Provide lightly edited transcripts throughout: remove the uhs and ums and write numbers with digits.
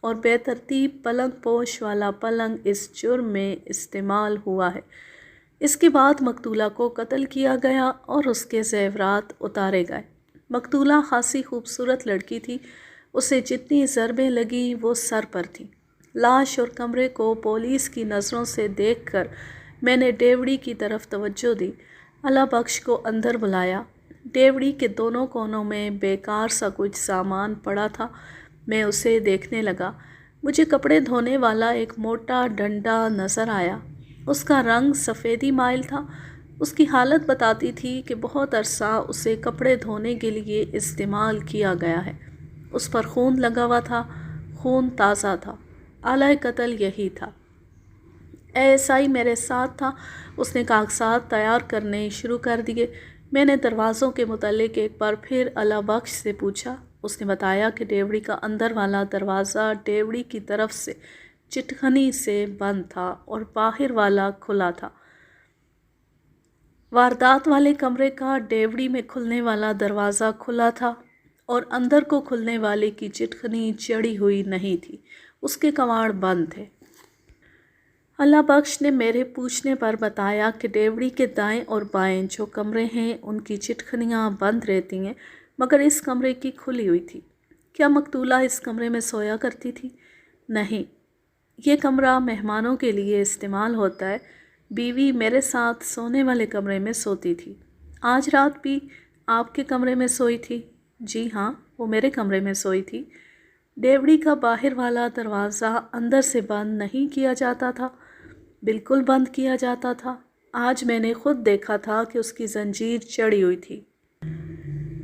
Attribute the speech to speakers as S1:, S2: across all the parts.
S1: اور بے ترتیب پلنگ پوش والا پلنگ اس جرم میں استعمال ہوا ہے۔ اس کے بعد مقتولہ کو قتل کیا گیا اور اس کے زیورات اتارے گئے۔ مقتولہ خاصی خوبصورت لڑکی تھی، اسے جتنی ضربیں لگی وہ سر پر تھیں۔ لاش اور کمرے کو پولیس کی نظروں سے دیکھ کر میں نے ڈیوڑی کی طرف توجہ دی۔ اللہ بخش کو اندر بلایا۔ ڈیوڑی کے دونوں کونوں میں بیکار سا کچھ سامان پڑا تھا۔ میں اسے دیکھنے لگا۔ مجھے کپڑے دھونے والا ایک موٹا ڈنڈا نظر آیا۔ اس کا رنگ سفیدی مائل تھا۔ اس کی حالت بتاتی تھی کہ بہت عرصہ اسے کپڑے دھونے کے لیے استعمال کیا گیا ہے۔ اس پر خون لگا ہوا تھا، خون تازہ تھا۔ آلۂ قتل یہی تھا۔ ASI میرے ساتھ تھا۔ اس نے کاغذات تیار کرنے شروع کر دیے۔ میں نے دروازوں کے متعلق ایک بار پھر اللہ بخش سے پوچھا۔ اس نے بتایا کہ ڈیوڑی کا اندر والا دروازہ ڈیوڑی کی طرف سے چٹخنی سے بند تھا اور باہر والا کھلا تھا۔ واردات والے کمرے کا ڈیوڑی میں کھلنے والا دروازہ کھلا تھا اور اندر کو کھلنے والے کی چٹخنی چڑھی ہوئی نہیں تھی، اس کے کواڑ بند تھے۔ اللہ بخش نے میرے پوچھنے پر بتایا کہ ڈیوڑی کے دائیں اور بائیں جو کمرے ہیں ان کی چٹخنیاں بند رہتی ہیں، مگر اس کمرے کی کھلی ہوئی تھی۔ کیا مقتولہ اس کمرے میں سویا کرتی تھی؟ نہیں، یہ کمرہ مہمانوں کے لیے استعمال ہوتا ہے۔ بیوی میرے ساتھ سونے والے کمرے میں سوتی تھی۔ آج رات بھی آپ کے کمرے میں سوئی تھی؟ جی ہاں، وہ میرے کمرے میں سوئی تھی۔ ڈیوڑی کا باہر والا دروازہ اندر سے بند نہیں کیا جاتا تھا؟ بالکل بند کیا جاتا تھا۔ آج میں نے خود دیکھا تھا کہ اس کی زنجیر چڑھی ہوئی تھی۔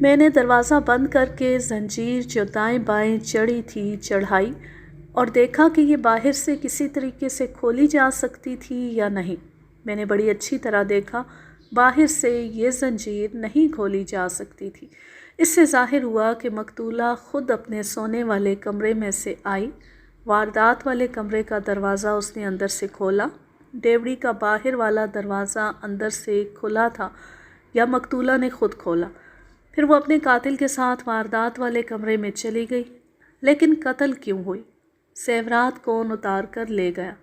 S1: میں نے دروازہ بند کر کے زنجیر جو دائیں بائیں چڑھی تھی چڑھائی اور دیکھا کہ یہ باہر سے کسی طریقے سے کھولی جا سکتی تھی یا نہیں۔ میں نے بڑی اچھی طرح دیکھا، باہر سے یہ زنجیر نہیں کھولی جا سکتی تھی۔ اس سے ظاہر ہوا کہ مقتولہ خود اپنے سونے والے کمرے میں سے آئی۔ واردات والے کمرے کا دروازہ اس نے اندر سے کھولا۔ ڈیوڑی کا باہر والا دروازہ اندر سے کھلا تھا یا مقتولہ نے خود کھولا؟ پھر وہ اپنے قاتل کے ساتھ واردات والے کمرے میں چلی گئی۔ لیکن قتل کیوں ہوئی؟ زیورات کون اتار کر لے گیا؟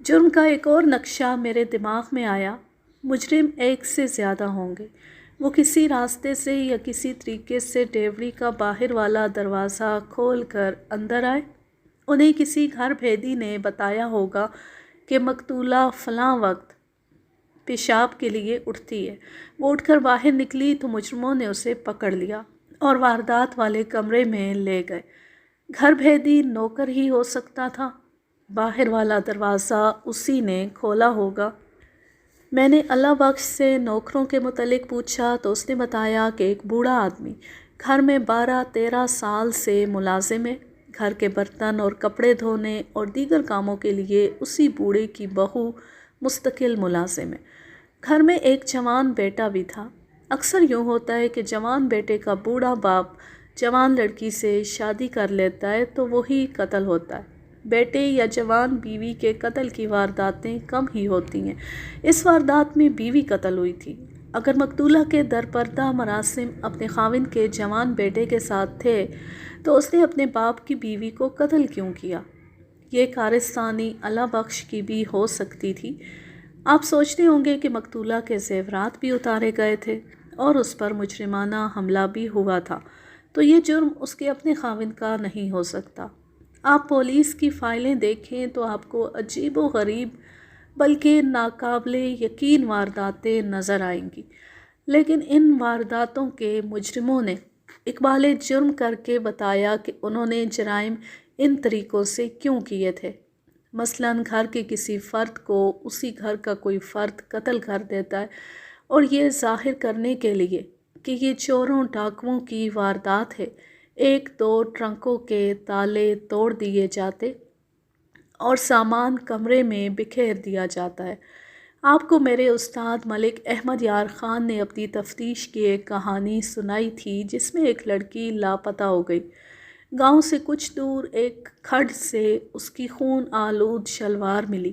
S1: جرم کا ایک اور نقشہ میرے دماغ میں آیا۔ مجرم ایک سے زیادہ ہوں گے۔ وہ کسی راستے سے یا کسی طریقے سے ڈیوڑی کا باہر والا دروازہ کھول کر اندر آئے۔ انہیں کسی گھر بھیدی نے بتایا ہوگا کہ مقتولہ فلاں وقت پیشاب کے لیے اٹھتی ہے۔ وہ اٹھ کر باہر نکلی تو مجرموں نے اسے پکڑ لیا اور واردات والے کمرے میں لے گئے۔ گھر بھیدی نوکر ہی ہو سکتا تھا۔ باہر والا دروازہ اسی نے کھولا ہوگا۔ میں نے اللہ بخش سے نوکروں کے متعلق پوچھا تو اس نے بتایا کہ ایک بوڑھا آدمی گھر میں 12-13 سال سے ملازم ہے۔ گھر کے برتن اور کپڑے دھونے اور دیگر کاموں کے لیے اسی بوڑھے کی بہو مستقل ملازم ہے۔ گھر میں ایک جوان بیٹا بھی تھا۔ اکثر یوں ہوتا ہے کہ جوان بیٹے کا بوڑھا باپ جوان لڑکی سے شادی کر لیتا ہے تو وہی قتل ہوتا ہے۔ بیٹے یا جوان بیوی کے قتل کی وارداتیں کم ہی ہوتی ہیں۔ اس واردات میں بیوی قتل ہوئی تھی۔ اگر مقتولہ کے درپردہ مراسم اپنے خاوند کے جوان بیٹے کے ساتھ تھے تو اس نے اپنے باپ کی بیوی کو قتل کیوں کیا؟ یہ کارستانی اللہ بخش کی بھی ہو سکتی تھی۔ آپ سوچتے ہوں گے کہ مقتولہ کے زیورات بھی اتارے گئے تھے اور اس پر مجرمانہ حملہ بھی ہوا تھا، تو یہ جرم اس کے اپنے خاوند کا نہیں ہو سکتا۔ آپ پولیس کی فائلیں دیکھیں تو آپ کو عجیب و غریب بلکہ ناقابل یقین وارداتیں نظر آئیں گی، لیکن ان وارداتوں کے مجرموں نے اقبال جرم کر کے بتایا کہ انہوں نے جرائم ان طریقوں سے کیوں کیے تھے۔ مثلاً گھر کے کسی فرد کو اسی گھر کا کوئی فرد قتل کر دیتا ہے اور یہ ظاہر کرنے کے لیے کہ یہ چوروں ڈاکوؤں کی واردات ہے، 1-2 ٹرنکوں کے تالے توڑ دیے جاتے اور سامان کمرے میں بکھیر دیا جاتا ہے۔ آپ کو میرے استاد ملک احمد یار خان نے اپنی تفتیش کی ایک کہانی سنائی تھی جس میں ایک لڑکی لاپتہ ہو گئی۔ گاؤں سے کچھ دور ایک کھڈ سے اس کی خون آلود شلوار ملی۔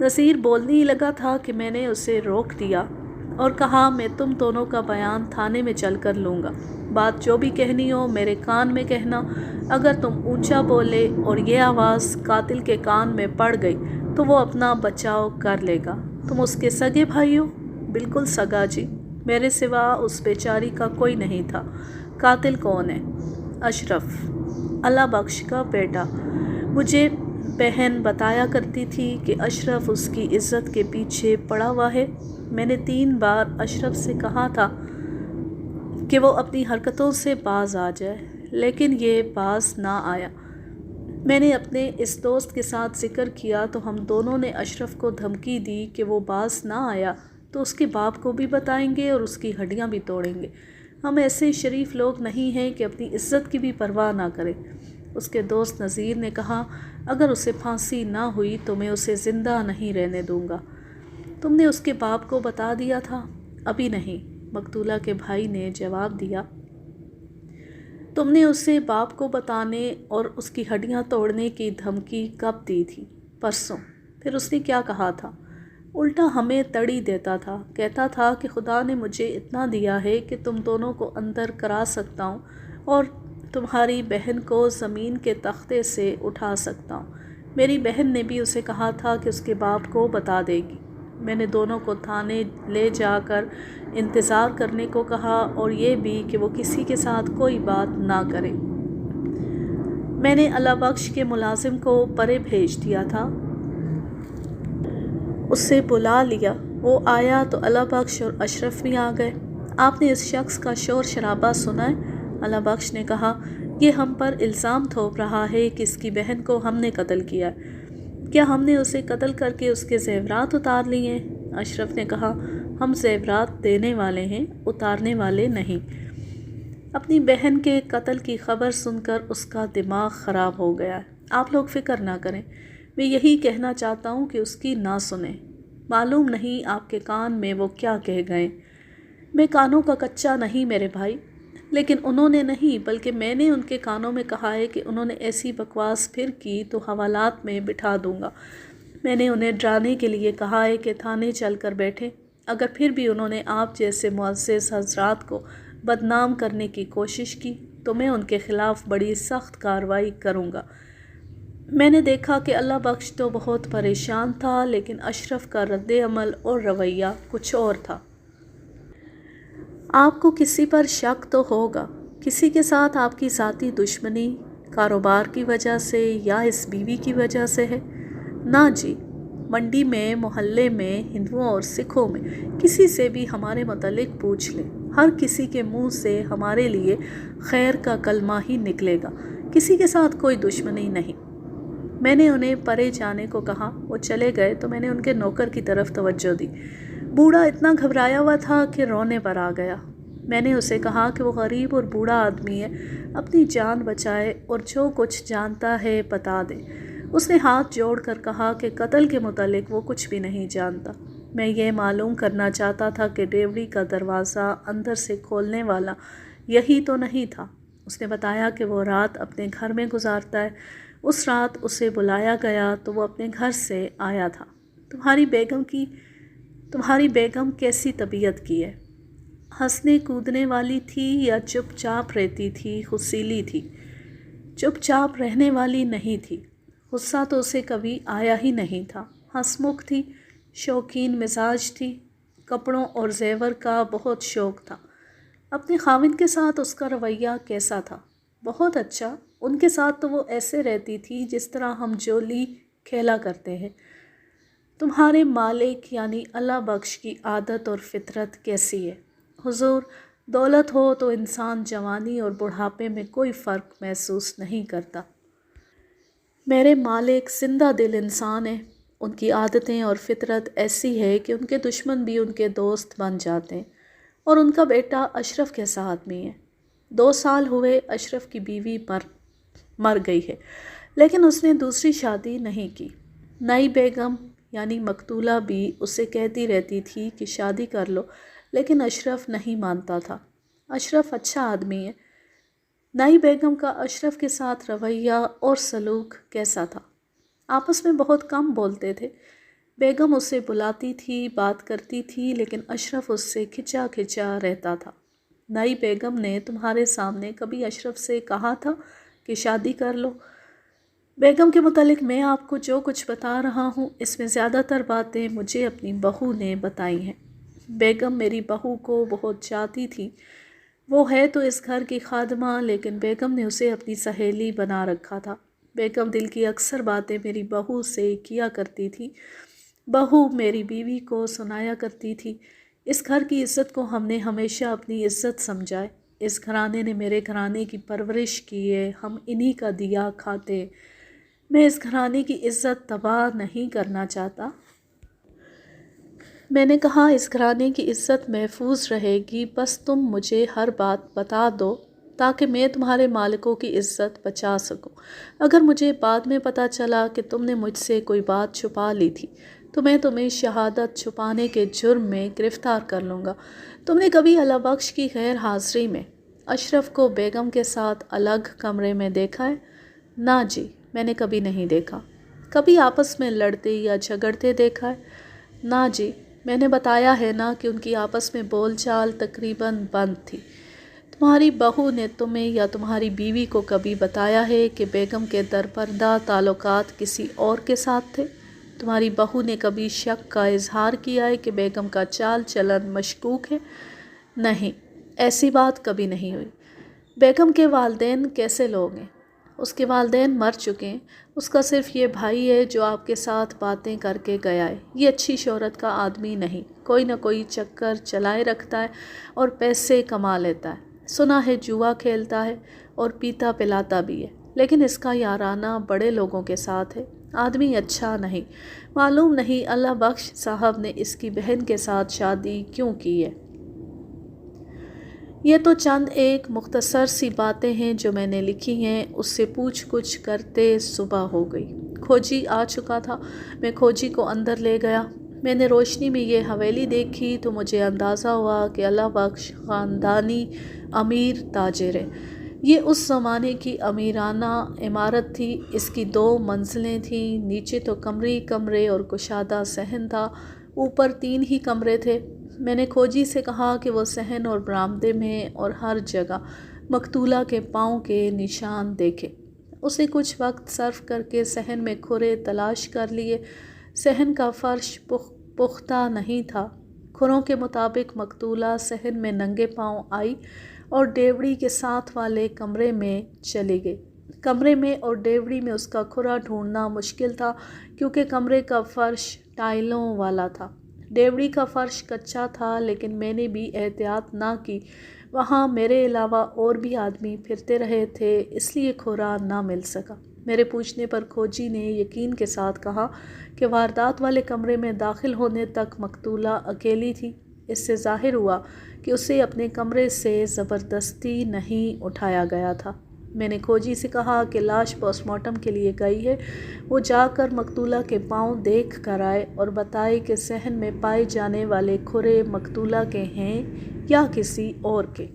S1: نصیر بولنے ہی لگا تھا کہ میں نے اسے روک دیا اور کہا میں تم دونوں کا بیان تھانے میں چل کر لوں گا، بات جو بھی کہنی ہو میرے کان میں کہنا، اگر تم اونچا بولے اور یہ آواز قاتل کے کان میں پڑ گئی تو وہ اپنا بچاؤ کر لے گا۔ تم اس کے سگے بھائی ہو؟ بالکل سگا جی، میرے سوا اس بیچاری کا کوئی نہیں تھا۔ قاتل کون ہے؟ اشرف، اللہ بخش کا بیٹا۔ مجھے بہن بتایا کرتی تھی کہ اشرف اس کی عزت کے پیچھے پڑا ہوا ہے۔ میں نے 3 بار اشرف سے کہا تھا کہ وہ اپنی حرکتوں سے باز آ جائے، لیکن یہ باز نہ آیا۔ میں نے اپنے اس دوست کے ساتھ ذکر کیا تو ہم دونوں نے اشرف کو دھمکی دی کہ وہ باز نہ آیا تو اس کے باپ کو بھی بتائیں گے اور اس کی ہڈیاں بھی توڑیں گے۔ ہم ایسے شریف لوگ نہیں ہیں کہ اپنی عزت کی بھی پرواہ نہ کریں۔ اس کے دوست نذیر نے کہا، اگر اسے پھانسی نہ ہوئی تو میں اسے زندہ نہیں رہنے دوں گا۔ تم نے اس کے باپ کو بتا دیا تھا؟ ابھی نہیں، مقتولہ کے بھائی نے جواب دیا۔ تم نے اسے باپ کو بتانے اور اس کی ہڈیاں توڑنے کی دھمکی کب دی تھی؟ پرسوں۔ پھر اس نے کیا کہا تھا؟ الٹا ہمیں تڑی دیتا تھا، کہتا تھا کہ خدا نے مجھے اتنا دیا ہے کہ تم دونوں کو اندر کرا سکتا ہوں اور تمہاری بہن کو زمین کے تختے سے اٹھا سکتا ہوں۔ میری بہن نے بھی اسے کہا تھا کہ اس کے باپ کو بتا دے گی۔ میں نے دونوں کو تھانے لے جا کر انتظار کرنے کو کہا اور یہ بھی کہ وہ کسی کے ساتھ کوئی بات نہ کرے۔ میں نے اللہ بخش کے ملازم کو پرے بھیج دیا تھا، اسے بلا لیا۔ وہ آیا تو اللہ بخش اور اشرف بھی آ گئے۔ آپ نے اس شخص کا شور شرابہ سنا ہے؟ اللہ بخش نے کہا، یہ ہم پر الزام تھوپ رہا ہے کہ اس کی بہن کو ہم نے قتل کیا ہے۔ کیا ہم نے اسے قتل کر کے اس کے زیورات اتار لیے ہیں؟ اشرف نے کہا، ہم زیورات دینے والے ہیں، اتارنے والے نہیں۔ اپنی بہن کے قتل کی خبر سن کر اس کا دماغ خراب ہو گیا ہے۔ آپ لوگ فکر نہ کریں، میں یہی کہنا چاہتا ہوں کہ اس کی نہ سنیں۔ معلوم نہیں آپ کے کان میں وہ کیا کہہ گئے۔ میں کانوں کا کچا نہیں میرے بھائی، لیکن انہوں نے نہیں بلکہ میں نے ان کے کانوں میں کہا ہے کہ انہوں نے ایسی بکواس پھر کی تو حوالات میں بٹھا دوں گا۔ میں نے انہیں ڈرانے کے لیے کہا ہے کہ تھانے چل کر بیٹھیں۔ اگر پھر بھی انہوں نے آپ جیسے معزز حضرات کو بدنام کرنے کی کوشش کی تو میں ان کے خلاف بڑی سخت کارروائی کروں گا۔ میں نے دیکھا کہ اللہ بخش تو بہت پریشان تھا، لیکن اشرف کا رد عمل اور رویہ کچھ اور تھا۔ آپ کو کسی پر شک تو ہوگا، کسی کے ساتھ آپ کی ذاتی دشمنی کاروبار کی وجہ سے یا اس بیوی کی وجہ سے ہے؟ نہ جی، منڈی میں، محلے میں، ہندوؤں اور سکھوں میں کسی سے بھی ہمارے متعلق پوچھ لیں، ہر کسی کے منہ سے ہمارے لیے خیر کا کلمہ ہی نکلے گا، کسی کے ساتھ کوئی دشمنی نہیں۔ میں نے انہیں پرے جانے کو کہا، وہ چلے گئے تو میں نے ان کے نوکر کی طرف توجہ دی۔ بوڑھا اتنا گھبرایا ہوا تھا کہ رونے پر آ گیا۔ میں نے اسے کہا کہ وہ غریب اور بوڑھا آدمی ہے، اپنی جان بچائے اور جو کچھ جانتا ہے بتا دے۔ اس نے ہاتھ جوڑ کر کہا کہ قتل کے متعلق وہ کچھ بھی نہیں جانتا۔ میں یہ معلوم کرنا چاہتا تھا کہ ڈیوڑی کا دروازہ اندر سے کھولنے والا یہی تو نہیں تھا۔ اس نے بتایا کہ وہ رات اپنے گھر میں گزارتا ہے۔ اس رات اسے بلایا گیا تو وہ اپنے گھر سے آیا تھا۔ تمہاری بیگم کیسی طبیعت کی ہے؟ ہنسنے کودنے والی تھی یا چپ چاپ رہتی تھی، غصیلی تھی؟ چپ چاپ رہنے والی نہیں تھی، غصہ تو اسے کبھی آیا ہی نہیں تھا۔ ہنس مکھ تھی، شوقین مزاج تھی، کپڑوں اور زیور کا بہت شوق تھا۔ اپنے خاوند کے ساتھ اس کا رویہ کیسا تھا؟ بہت اچھا، ان کے ساتھ تو وہ ایسے رہتی تھی جس طرح ہم جولی کھیلا کرتے ہیں۔ تمہارے مالک یعنی اللہ بخش کی عادت اور فطرت کیسی ہے؟ حضور، دولت ہو تو انسان جوانی اور بڑھاپے میں کوئی فرق محسوس نہیں کرتا۔ میرے مالک زندہ دل انسان ہیں، ان کی عادتیں اور فطرت ایسی ہے کہ ان کے دشمن بھی ان کے دوست بن جاتے ہیں، اور ان کا بیٹا اشرف کیسا آدمی ہے؟ 2 سال ہوئے اشرف کی بیوی مر گئی ہے، لیکن اس نے دوسری شادی نہیں کی۔ نئی بیگم یعنی مقتولہ بھی اسے کہتی رہتی تھی کہ شادی کر لو، لیکن اشرف نہیں مانتا تھا۔ اشرف اچھا آدمی ہے۔ نئی بیگم کا اشرف کے ساتھ رویہ اور سلوک کیسا تھا؟ آپس میں بہت کم بولتے تھے۔ بیگم اسے بلاتی تھی، بات کرتی تھی، لیکن اشرف اس سے کھچا کھچا رہتا تھا۔ نئی بیگم نے تمہارے سامنے کبھی اشرف سے کہا تھا کہ شادی کر لو؟ بیگم کے متعلق میں آپ کو جو کچھ بتا رہا ہوں اس میں زیادہ تر باتیں مجھے اپنی بہو نے بتائی ہیں۔ بیگم میری بہو کو بہت چاہتی تھی۔ وہ ہے تو اس گھر کی خادمہ، لیکن بیگم نے اسے اپنی سہیلی بنا رکھا تھا۔ بیگم دل کی اکثر باتیں میری بہو سے کیا کرتی تھی۔ بہو میری بیوی کو سنایا کرتی تھی۔ اس گھر کی عزت کو ہم نے ہمیشہ اپنی عزت سمجھا ہے۔ اس گھرانے نے میرے گھرانے کی پرورش کی ہے، ہم انہی کا دیا کھاتے۔ میں اس گھرانے کی عزت تباہ نہیں کرنا چاہتا۔ میں نے کہا اس گھرانے کی عزت محفوظ رہے گی، بس تم مجھے ہر بات بتا دو تاکہ میں تمہارے مالکوں کی عزت بچا سکوں۔ اگر مجھے بعد میں پتہ چلا کہ تم نے مجھ سے کوئی بات چھپا لی تھی تو میں تمہیں شہادت چھپانے کے جرم میں گرفتار کر لوں گا۔ تم نے کبھی اللہ بخش کی غیر حاضری میں اشرف کو بیگم کے ساتھ الگ کمرے میں دیکھا ہے؟ نہ جی، میں نے کبھی نہیں دیکھا۔ کبھی آپس میں لڑتے یا جھگڑتے دیکھا ہے؟ نہ جی، میں نے بتایا ہے نا کہ ان کی آپس میں بول چال تقریباً بند تھی۔ تمہاری بہو نے تمہیں یا تمہاری بیوی کو کبھی بتایا ہے کہ بیگم کے درپردہ تعلقات کسی اور کے ساتھ تھے؟ تمہاری بہو نے کبھی شک کا اظہار کیا ہے کہ بیگم کا چال چلن مشکوک ہے؟ نہیں، ایسی بات کبھی نہیں ہوئی۔ بیگم کے والدین کیسے لوگ ہیں؟ اس کے والدین مر چکے ہیں۔ اس کا صرف یہ بھائی ہے جو آپ کے ساتھ باتیں کر کے گیا ہے۔ یہ اچھی شہرت کا آدمی نہیں، کوئی نہ کوئی چکر چلائے رکھتا ہے اور پیسے کما لیتا ہے۔ سنا ہے جوا کھیلتا ہے اور پیتا پلاتا بھی ہے، لیکن اس کا یارانہ بڑے لوگوں کے ساتھ ہے۔ آدمی اچھا نہیں۔ معلوم نہیں اللہ بخش صاحب نے اس کی بہن کے ساتھ شادی کیوں کی ہے۔ یہ تو چند ایک مختصر سی باتیں ہیں جو میں نے لکھی ہیں۔ اس سے پوچھ گچھ کرتے صبح ہو گئی۔ کھوجی آ چکا تھا۔ میں کھوجی کو اندر لے گیا۔ میں نے روشنی میں یہ حویلی دیکھی تو مجھے اندازہ ہوا کہ اللہ بخش خاندانی امیر تاجر ہے۔ یہ اس زمانے کی امیرانہ عمارت تھی۔ اس کی 2 منزلیں تھیں۔ نیچے تو کمرے ہی کمرے اور کشادہ صحن تھا، اوپر 3 ہی کمرے تھے۔ میں نے کھوجی سے کہا کہ وہ صحن اور برآمدے میں اور ہر جگہ مقتولہ کے پاؤں کے نشان دیکھے۔ اسے کچھ وقت صرف کر کے صحن میں کھرے تلاش کر لیے۔ صحن کا فرش پختہ نہیں تھا۔ کھروں کے مطابق مقتولہ صحن میں ننگے پاؤں آئی اور ڈیوڑی کے ساتھ والے کمرے میں چلی گئی۔ کمرے میں اور ڈیوڑی میں اس کا کھرا ڈھونڈنا مشکل تھا کیونکہ کمرے کا فرش ٹائلوں والا تھا۔ ڈیوڑی کا فرش کچا تھا، لیکن میں نے بھی احتیاط نہ کی۔ وہاں میرے علاوہ اور بھی آدمی پھرتے رہے تھے، اس لیے کھرا نہ مل سکا۔ میرے پوچھنے پر کھوجی نے یقین کے ساتھ کہا کہ واردات والے کمرے میں داخل ہونے تک مقتولہ اکیلی تھی۔ اس سے ظاہر ہوا کہ اسے اپنے کمرے سے زبردستی نہیں اٹھایا گیا تھا۔ میں نے کھوجی سے کہا کہ لاش پوسٹ مارٹم کے لیے گئی ہے، وہ جا کر مقتولہ کے پاؤں دیکھ کر آئے اور بتائے کہ صحن میں پائے جانے والے کھرے مقتولہ کے ہیں یا کسی اور کے۔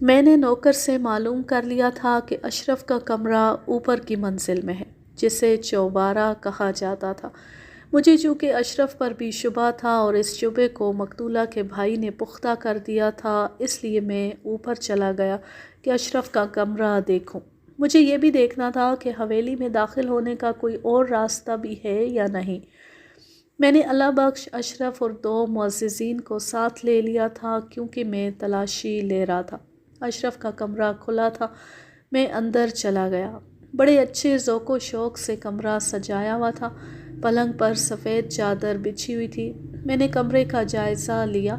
S1: میں نے نوکر سے معلوم کر لیا تھا کہ اشرف کا کمرہ اوپر کی منزل میں ہے، جسے چوبارہ کہا جاتا تھا۔ مجھے چونکہ اشرف پر بھی شبہ تھا اور اس شبے کو مقتولہ کے بھائی نے پختہ کر دیا تھا، اس لیے میں اوپر چلا گیا کہ اشرف کا کمرہ دیکھوں۔ مجھے یہ بھی دیکھنا تھا کہ حویلی میں داخل ہونے کا کوئی اور راستہ بھی ہے یا نہیں۔ میں نے اللہ بخش، اشرف اور 2 معززین کو ساتھ لے لیا تھا کیونکہ میں تلاشی لے رہا تھا۔ اشرف کا کمرہ کھلا تھا۔ میں اندر چلا گیا۔ بڑے اچھے ذوق و شوق سے کمرہ سجایا ہوا تھا۔ پلنگ پر سفید چادر بچھی ہوئی تھی۔ میں نے کمرے کا جائزہ لیا۔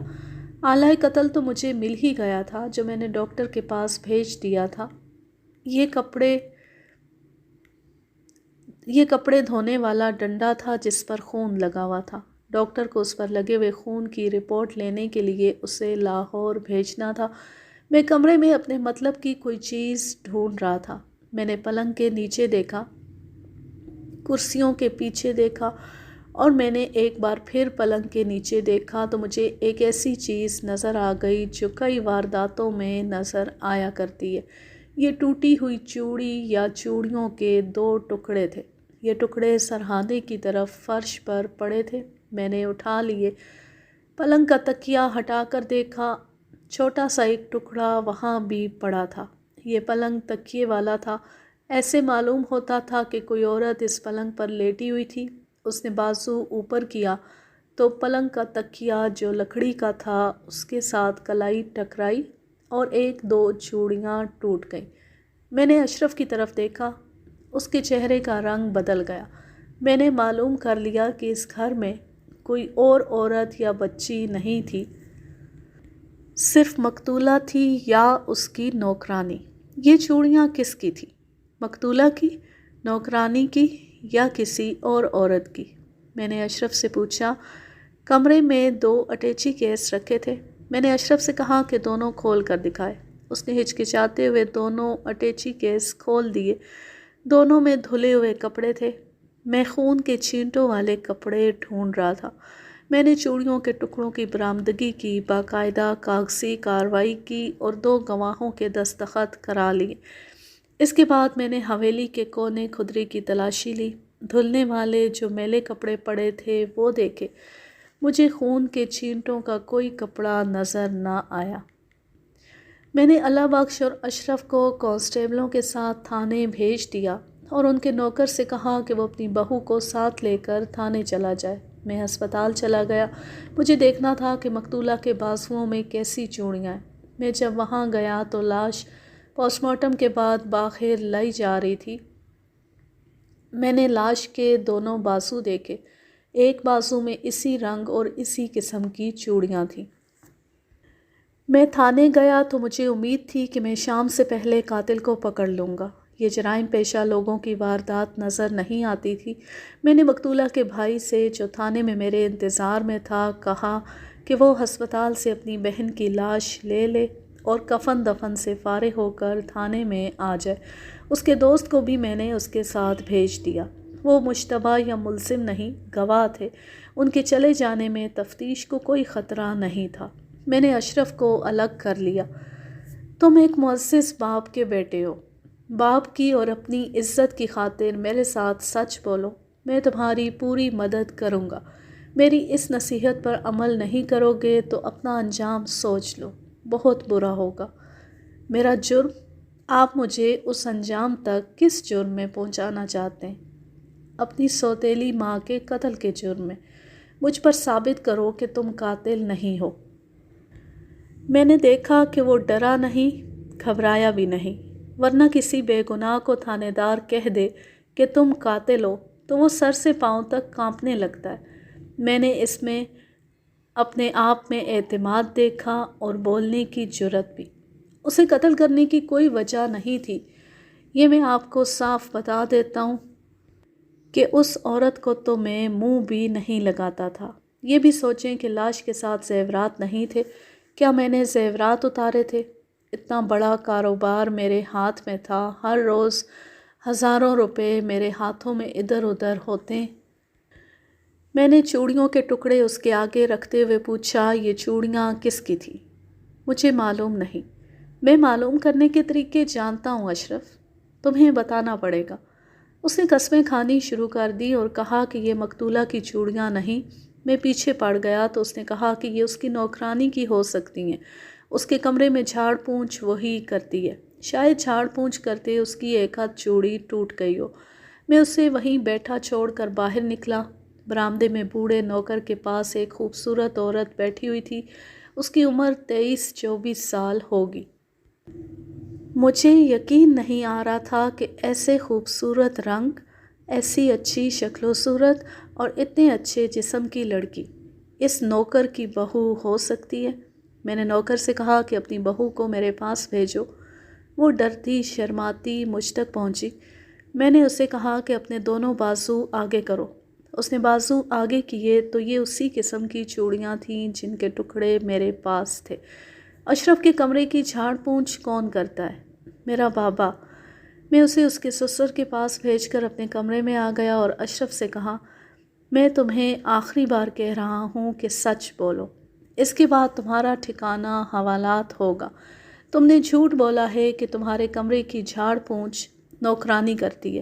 S1: آلہ قتل تو مجھے مل ہی گیا تھا جو میں نے ڈاکٹر کے پاس بھیج دیا تھا۔ یہ کپڑے دھونے والا ڈنڈا تھا جس پر خون لگا ہوا تھا۔ ڈاکٹر کو اس پر لگے ہوئے خون کی رپورٹ لینے کے لیے اسے لاہور بھیجنا تھا۔ میں کمرے میں اپنے مطلب کی کوئی چیز ڈھونڈ رہا تھا۔ میں نے پلنگ کے نیچے دیکھا، کرسیوں کے پیچھے دیکھا اور میں نے ایک بار پھر پلنگ کے نیچے دیکھا تو مجھے ایک ایسی چیز نظر آ گئی جو کئی وارداتوں میں نظر آیا کرتی ہے۔ یہ ٹوٹی ہوئی چوڑی یا چوڑیوں کے 2 ٹکڑے تھے۔ یہ ٹکڑے سرہانے کی طرف فرش پر پڑے تھے۔ میں نے اٹھا لیے، پلنگ کا تکیہ ہٹا کر دیکھا، چھوٹا سا ایک ٹکڑا وہاں بھی پڑا تھا۔ یہ پلنگ تکیے والا تھا، ایسے معلوم ہوتا تھا کہ کوئی عورت اس پلنگ پر لیٹی ہوئی تھی۔ اس نے بازو اوپر کیا تو پلنگ کا تکیہ جو لکڑی کا تھا اس کے ساتھ کلائی ٹکرائی اور ایک دو چوڑیاں ٹوٹ گئیں۔ میں نے اشرف کی طرف دیکھا، اس کے چہرے کا رنگ بدل گیا۔ میں نے معلوم کر لیا کہ اس گھر میں کوئی اور عورت یا بچی نہیں تھی، صرف مقتولہ تھی یا اس کی نوکرانی۔ یہ چوڑیاں کس کی تھی؟ مقتولہ کی، نوکرانی کی یا کسی اور عورت کی؟ میں نے اشرف سے پوچھا۔ کمرے میں 2 اٹیچی کیس رکھے تھے۔ میں نے اشرف سے کہا کہ دونوں کھول کر دکھائے۔ اس نے ہچکچاتے ہوئے دونوں اٹیچی کیس کھول دیے۔ دونوں میں دھلے ہوئے کپڑے تھے۔ میں خون کے چھینٹوں والے کپڑے ڈھونڈ رہا تھا۔ میں نے چوڑیوں کے ٹکڑوں کی برآمدگی کی، باقاعدہ کاغذی کارروائی کی اور 2 گواہوں کے دستخط کرا لیے۔ اس کے بعد میں نے حویلی کے کونے کھدری کی تلاشی لی، دھلنے والے جو میلے کپڑے پڑے تھے وہ دیکھے۔ مجھے خون کے چھینٹوں کا کوئی کپڑا نظر نہ آیا۔ میں نے اللہ بخش اور اشرف کو کانسٹیبلوں کے ساتھ تھانے بھیج دیا اور ان کے نوکر سے کہا کہ وہ اپنی بہو کو ساتھ لے کر تھانے چلا جائے۔ میں ہسپتال چلا گیا۔ مجھے دیکھنا تھا کہ مقتولہ کے بازوؤں میں کیسی چوڑیاں ہیں۔ میں جب وہاں گیا تو لاش پوسٹ مارٹم کے بعد باہر لائی جا رہی تھی۔ میں نے لاش کے دونوں بازو دیکھے، ایک بازو میں اسی رنگ اور اسی قسم کی چوڑیاں تھیں۔ میں تھانے گیا تو مجھے امید تھی کہ میں شام سے پہلے قاتل کو پکڑ لوں گا۔ یہ جرائم پیشہ لوگوں کی واردات نظر نہیں آتی تھی۔ میں نے مقتولہ کے بھائی سے جو تھانے میں میرے انتظار میں تھا کہا کہ وہ ہسپتال سے اپنی بہن کی لاش لے لے اور کفن دفن سے فارغ ہو کر تھانے میں آ جائے۔ اس کے دوست کو بھی میں نے اس کے ساتھ بھیج دیا۔ وہ مشتبہ یا ملزم نہیں، گواہ تھے۔ ان کے چلے جانے میں تفتیش کو کوئی خطرہ نہیں تھا۔ میں نے اشرف کو الگ کر لیا۔ تم ایک معزز باپ کے بیٹے ہو، باپ کی اور اپنی عزت کی خاطر میرے ساتھ سچ بولو، میں تمہاری پوری مدد کروں گا۔ میری اس نصیحت پر عمل نہیں کرو گے تو اپنا انجام سوچ لو، بہت برا ہوگا۔ میرا جرم؟ آپ مجھے اس انجام تک کس جرم میں پہنچانا چاہتے ہیں؟ اپنی سوتیلی ماں کے قتل کے جرم میں۔ مجھ پر ثابت کرو کہ تم قاتل نہیں ہو۔ میں نے دیکھا کہ وہ ڈرا نہیں، گھبرایا بھی نہیں، ورنہ کسی بے گناہ کو تھانے دار کہہ دے کہ تم قاتل ہو تو وہ سر سے پاؤں تک کانپنے لگتا ہے۔ میں نے اس میں اپنے آپ میں اعتماد دیکھا اور بولنے کی جرأت بھی۔ اسے قتل کرنے کی کوئی وجہ نہیں تھی، یہ میں آپ کو صاف بتا دیتا ہوں کہ اس عورت کو تو میں منہ بھی نہیں لگاتا تھا۔ یہ بھی سوچیں کہ لاش کے ساتھ زیورات نہیں تھے۔ کیا میں نے زیورات اتارے تھے؟ اتنا بڑا کاروبار میرے ہاتھ میں تھا، ہر روز ہزاروں روپے میرے ہاتھوں میں ادھر ادھر ہوتے۔ میں نے چوڑیوں کے ٹکڑے اس کے آگے رکھتے ہوئے پوچھا، یہ چوڑیاں کس کی تھیں؟ مجھے معلوم نہیں۔ میں معلوم کرنے کے طریقے جانتا ہوں اشرف، تمہیں بتانا پڑے گا۔ اس نے قسمیں کھانی شروع کر دی اور کہا کہ یہ مقتولہ کی چوڑیاں نہیں۔ میں پیچھے پڑ گیا تو اس نے کہا کہ یہ اس کی نوکرانی کی ہو سکتی ہیں، اس کے کمرے میں جھاڑ پونچھ وہی کرتی ہے، شاید جھاڑ پونچھ کرتے اس کی ایک ہاتھ چوڑی ٹوٹ گئی ہو۔ میں اسے وہیں بیٹھا چھوڑ کر باہر نکلا۔ برآمدے میں بوڑھے نوکر کے پاس ایک خوبصورت عورت بیٹھی ہوئی تھی، اس کی عمر 23-24 سال ہوگی۔ مجھے یقین نہیں آ رہا تھا کہ ایسے خوبصورت رنگ، ایسی اچھی شکل و صورت اور اتنے اچھے جسم کی لڑکی اس نوکر کی بہو ہو سکتی ہے۔ میں نے نوکر سے کہا کہ اپنی بہو کو میرے پاس بھیجو۔ وہ ڈرتی شرماتی مجھ تک پہنچی۔ میں نے اسے کہا کہ اپنے دونوں بازو آگے کرو۔ اس نے بازو آگے کیے تو یہ اسی قسم کی چوڑیاں تھیں جن کے ٹکڑے میرے پاس تھے۔ اشرف کے کمرے کی جھاڑ پونچھ کون کرتا ہے؟ میرا بابا۔ میں اسے اس کے سسر کے پاس بھیج کر اپنے کمرے میں آ گیا اور اشرف سے کہا، میں تمہیں آخری بار کہہ رہا ہوں کہ سچ بولو، اس کے بعد تمہارا ٹھکانہ حوالات ہوگا۔ تم نے جھوٹ بولا ہے کہ تمہارے کمرے کی جھاڑ پونچھ نوکرانی کرتی ہے۔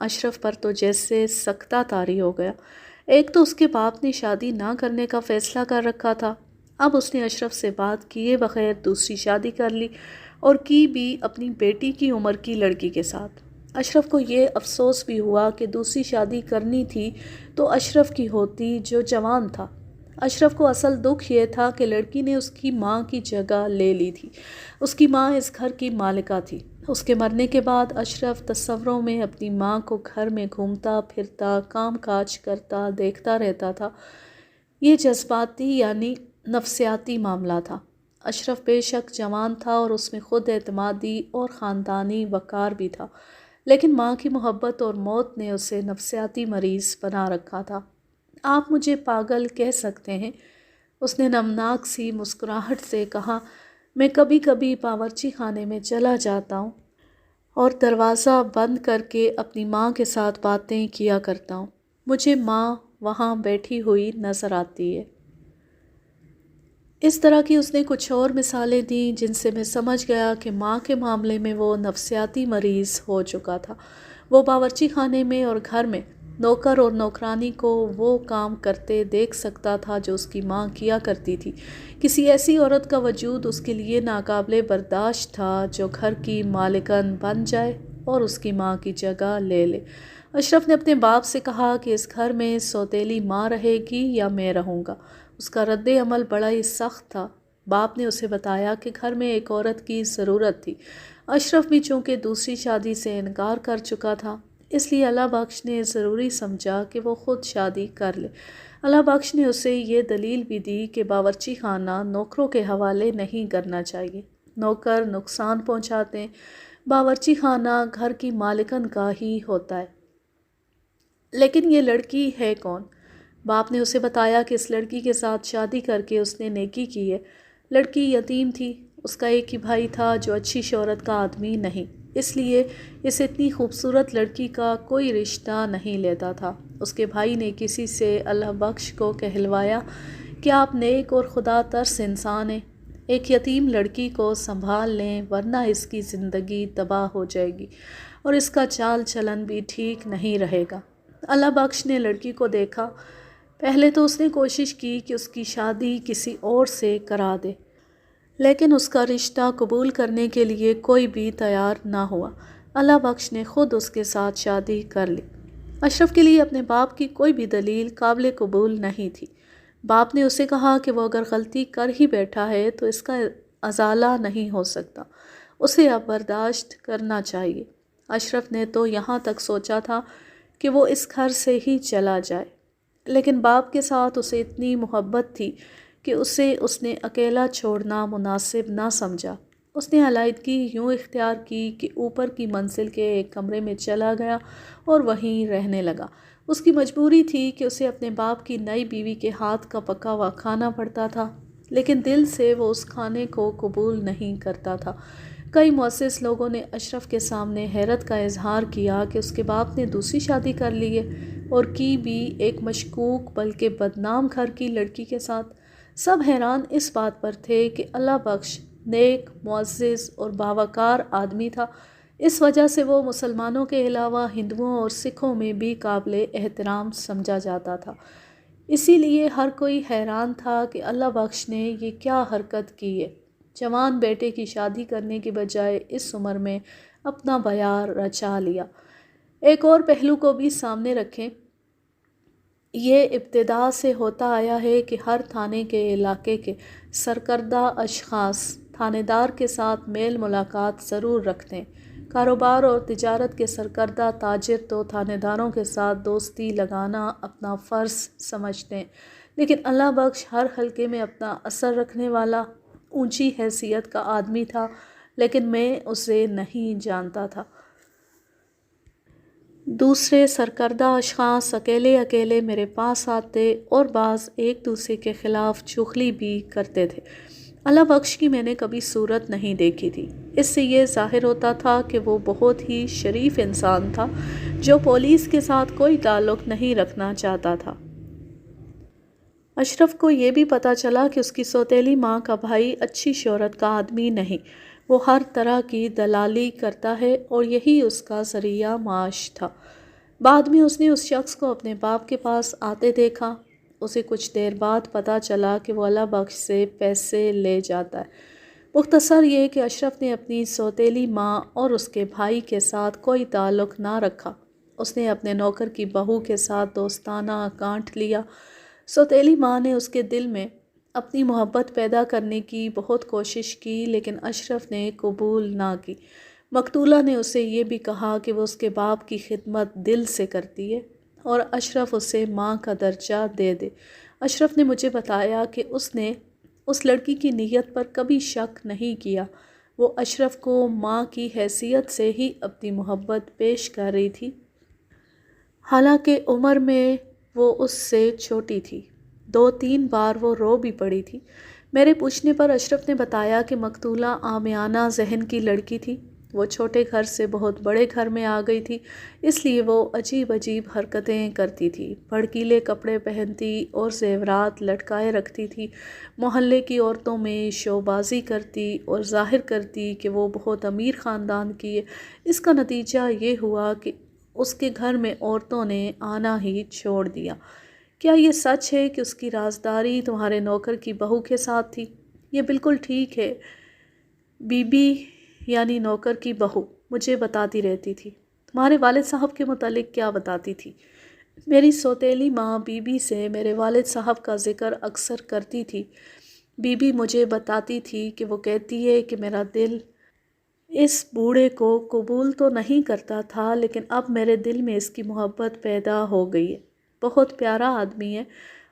S1: اشرف پر تو جیسے سکتہ طاری ہو گیا۔ ایک تو اس کے باپ نے شادی نہ کرنے کا فیصلہ کر رکھا تھا، اب اس نے اشرف سے بات کیے بغیر دوسری شادی کر لی، اور کی بھی اپنی بیٹی کی عمر کی لڑکی کے ساتھ۔ اشرف کو یہ افسوس بھی ہوا کہ دوسری شادی کرنی تھی تو اشرف کی ہوتی جو جوان تھا۔ اشرف کو اصل دکھ یہ تھا کہ لڑکی نے اس کی ماں کی جگہ لے لی تھی۔ اس کی ماں اس گھر کی مالکہ تھی۔ اس کے مرنے کے بعد اشرف تصوروں میں اپنی ماں کو گھر میں گھومتا پھرتا، کام کاج کرتا دیکھتا رہتا تھا۔ یہ جذباتی یعنی نفسیاتی معاملہ تھا۔ اشرف بے شک جوان تھا اور اس میں خود اعتمادی اور خاندانی وقار بھی تھا، لیکن ماں کی محبت اور موت نے اسے نفسیاتی مریض بنا رکھا تھا۔ آپ مجھے پاگل کہہ سکتے ہیں، اس نے نمناک سی مسکراہٹ سے کہا، میں کبھی کبھی باورچی خانے میں چلا جاتا ہوں اور دروازہ بند کر کے اپنی ماں کے ساتھ باتیں کیا کرتا ہوں۔ مجھے ماں وہاں بیٹھی ہوئی نظر آتی ہے۔ اس طرح کی اس نے کچھ اور مثالیں دیں جن سے میں سمجھ گیا کہ ماں کے معاملے میں وہ نفسیاتی مریض ہو چکا تھا۔ وہ باورچی خانے میں اور گھر میں نوکر اور نوکرانی کو وہ کام کرتے دیکھ سکتا تھا جو اس کی ماں کیا کرتی تھی۔ کسی ایسی عورت کا وجود اس کے لیے ناقابل برداشت تھا جو گھر کی مالکن بن جائے اور اس کی ماں کی جگہ لے لے۔ اشرف نے اپنے باپ سے کہا کہ اس گھر میں سوتیلی ماں رہے گی یا میں رہوں گا۔ اس کا رد عمل بڑا ہی سخت تھا۔ باپ نے اسے بتایا کہ گھر میں ایک عورت کی ضرورت تھی۔ اشرف بھی چونکہ دوسری شادی سے انکار کر چکا تھا، اس لیے اللہ بخش نے ضروری سمجھا کہ وہ خود شادی کر لے۔ اللہ بخش نے اسے یہ دلیل بھی دی کہ باورچی خانہ نوکروں کے حوالے نہیں کرنا چاہیے۔ نوکر نقصان پہنچاتے ہیں، باورچی خانہ گھر کی مالکن کا ہی ہوتا ہے۔ لیکن یہ لڑکی ہے کون؟ باپ نے اسے بتایا کہ اس لڑکی کے ساتھ شادی کر کے اس نے نیکی کی ہے۔ لڑکی یتیم تھی، اس کا ایک ہی بھائی تھا جو اچھی شہرت کا آدمی نہیں، اس لیے اس اتنی خوبصورت لڑکی کا کوئی رشتہ نہیں لیتا تھا۔ اس کے بھائی نے کسی سے اللہ بخش کو کہلوایا کہ آپ نیک اور خدا ترس انسان ہیں، ایک یتیم لڑکی کو سنبھال لیں ورنہ اس کی زندگی تباہ ہو جائے گی اور اس کا چال چلن بھی ٹھیک نہیں رہے گا۔ اللہ بخش نے لڑکی کو دیکھا۔ پہلے تو اس نے کوشش کی کہ اس کی شادی کسی اور سے کرا دے، لیکن اس کا رشتہ قبول کرنے کے لیے کوئی بھی تیار نہ ہوا۔ اللہ بخش نے خود اس کے ساتھ شادی کر لی۔ اشرف کے لیے اپنے باپ کی کوئی بھی دلیل قابل قبول نہیں تھی۔ باپ نے اسے کہا کہ وہ اگر غلطی کر ہی بیٹھا ہے تو اس کا ازالہ نہیں ہو سکتا، اسے اب برداشت کرنا چاہیے۔ اشرف نے تو یہاں تک سوچا تھا کہ وہ اس گھر سے ہی چلا جائے، لیکن باپ کے ساتھ اسے اتنی محبت تھی کہ اسے اس نے اکیلا چھوڑنا مناسب نہ سمجھا۔ اس نے علیحدگی یوں اختیار کی کہ اوپر کی منزل کے ایک کمرے میں چلا گیا اور وہیں رہنے لگا۔ اس کی مجبوری تھی کہ اسے اپنے باپ کی نئی بیوی کے ہاتھ کا پکا ہوا کھانا پڑتا تھا، لیکن دل سے وہ اس کھانے کو قبول نہیں کرتا تھا۔ کئی معزز لوگوں نے اشرف کے سامنے حیرت کا اظہار کیا کہ اس کے باپ نے دوسری شادی کر لی ہے، اور کی بھی ایک مشکوک بلکہ بدنام گھر کی لڑکی کے ساتھ۔ سب حیران اس بات پر تھے کہ اللہ بخش نیک، معزز اور باوقار آدمی تھا، اس وجہ سے وہ مسلمانوں کے علاوہ ہندوؤں اور سکھوں میں بھی قابل احترام سمجھا جاتا تھا۔ اسی لیے ہر کوئی حیران تھا کہ اللہ بخش نے یہ کیا حرکت کی ہے، جوان بیٹے کی شادی کرنے کے بجائے اس عمر میں اپنا بیار رچا لیا۔ ایک اور پہلو کو بھی سامنے رکھیں، یہ ابتدا سے ہوتا آیا ہے کہ ہر تھانے کے علاقے کے سرکردہ اشخاص تھانے دار کے ساتھ میل ملاقات ضرور رکھتے ہیں۔ کاروبار اور تجارت کے سرکردہ تاجر تو تھانے داروں کے ساتھ دوستی لگانا اپنا فرض سمجھتے ہیں، لیکن اللہ بخش ہر حلقے میں اپنا اثر رکھنے والا اونچی حیثیت کا آدمی تھا، لیکن میں اسے نہیں جانتا تھا۔ دوسرے سرکردہ اشخاص اکیلے اکیلے میرے پاس آتے اور بعض ایک دوسرے کے خلاف چغلی بھی کرتے تھے۔ اللہ بخش کی میں نے کبھی صورت نہیں دیکھی تھی۔ اس سے یہ ظاہر ہوتا تھا کہ وہ بہت ہی شریف انسان تھا جو پولیس کے ساتھ کوئی تعلق نہیں رکھنا چاہتا تھا۔ اشرف کو یہ بھی پتہ چلا کہ اس کی سوتیلی ماں کا بھائی اچھی شہرت کا آدمی نہیں، وہ ہر طرح کی دلالی کرتا ہے اور یہی اس کا ذریعہ معاش تھا۔ بعد میں اس نے اس شخص کو اپنے باپ کے پاس آتے دیکھا۔ اسے کچھ دیر بعد پتہ چلا کہ وہ اللہ بخش سے پیسے لے جاتا ہے۔ مختصر یہ کہ اشرف نے اپنی سوتیلی ماں اور اس کے بھائی کے ساتھ کوئی تعلق نہ رکھا۔ اس نے اپنے نوکر کی بہو کے ساتھ دوستانہ گانٹھ لیا۔ سوتیلی ماں نے اس کے دل میں اپنی محبت پیدا کرنے کی بہت کوشش کی، لیکن اشرف نے قبول نہ کی۔ مقتولہ نے اسے یہ بھی کہا کہ وہ اس کے باپ کی خدمت دل سے کرتی ہے اور اشرف اسے ماں کا درجہ دے دے۔ اشرف نے مجھے بتایا کہ اس نے اس لڑکی کی نیت پر کبھی شک نہیں کیا۔ وہ اشرف کو ماں کی حیثیت سے ہی اپنی محبت پیش کر رہی تھی، حالانکہ عمر میں وہ اس سے چھوٹی تھی۔ 2-3 بار وہ رو بھی پڑی تھی۔ میرے پوچھنے پر اشرف نے بتایا کہ مقتولہ عامیانہ ذہن کی لڑکی تھی۔ وہ چھوٹے گھر سے بہت بڑے گھر میں آ گئی تھی، اس لیے وہ عجیب عجیب حرکتیں کرتی تھی، بھڑکیلے کپڑے پہنتی اور زیورات لٹکائے رکھتی تھی، محلے کی عورتوں میں شو بازی کرتی اور ظاہر کرتی کہ وہ بہت امیر خاندان کی ہے۔ اس کا نتیجہ یہ ہوا کہ اس کے گھر میں عورتوں نے آنا ہی چھوڑ دیا۔ کیا یہ سچ ہے کہ اس کی رازداری تمہارے نوکر کی بہو کے ساتھ تھی؟ یہ بالکل ٹھیک ہے۔ بی بی یعنی نوکر کی بہو مجھے بتاتی رہتی تھی۔ تمہارے والد صاحب کے متعلق کیا بتاتی تھی؟ میری سوتیلی ماں بی بی سے میرے والد صاحب کا ذکر اکثر کرتی تھی۔ بی بی مجھے بتاتی تھی کہ وہ کہتی ہے کہ میرا دل اس بوڑھے کو قبول تو نہیں کرتا تھا، لیکن اب میرے دل میں اس کی محبت پیدا ہو گئی ہے۔ بہت پیارا آدمی ہے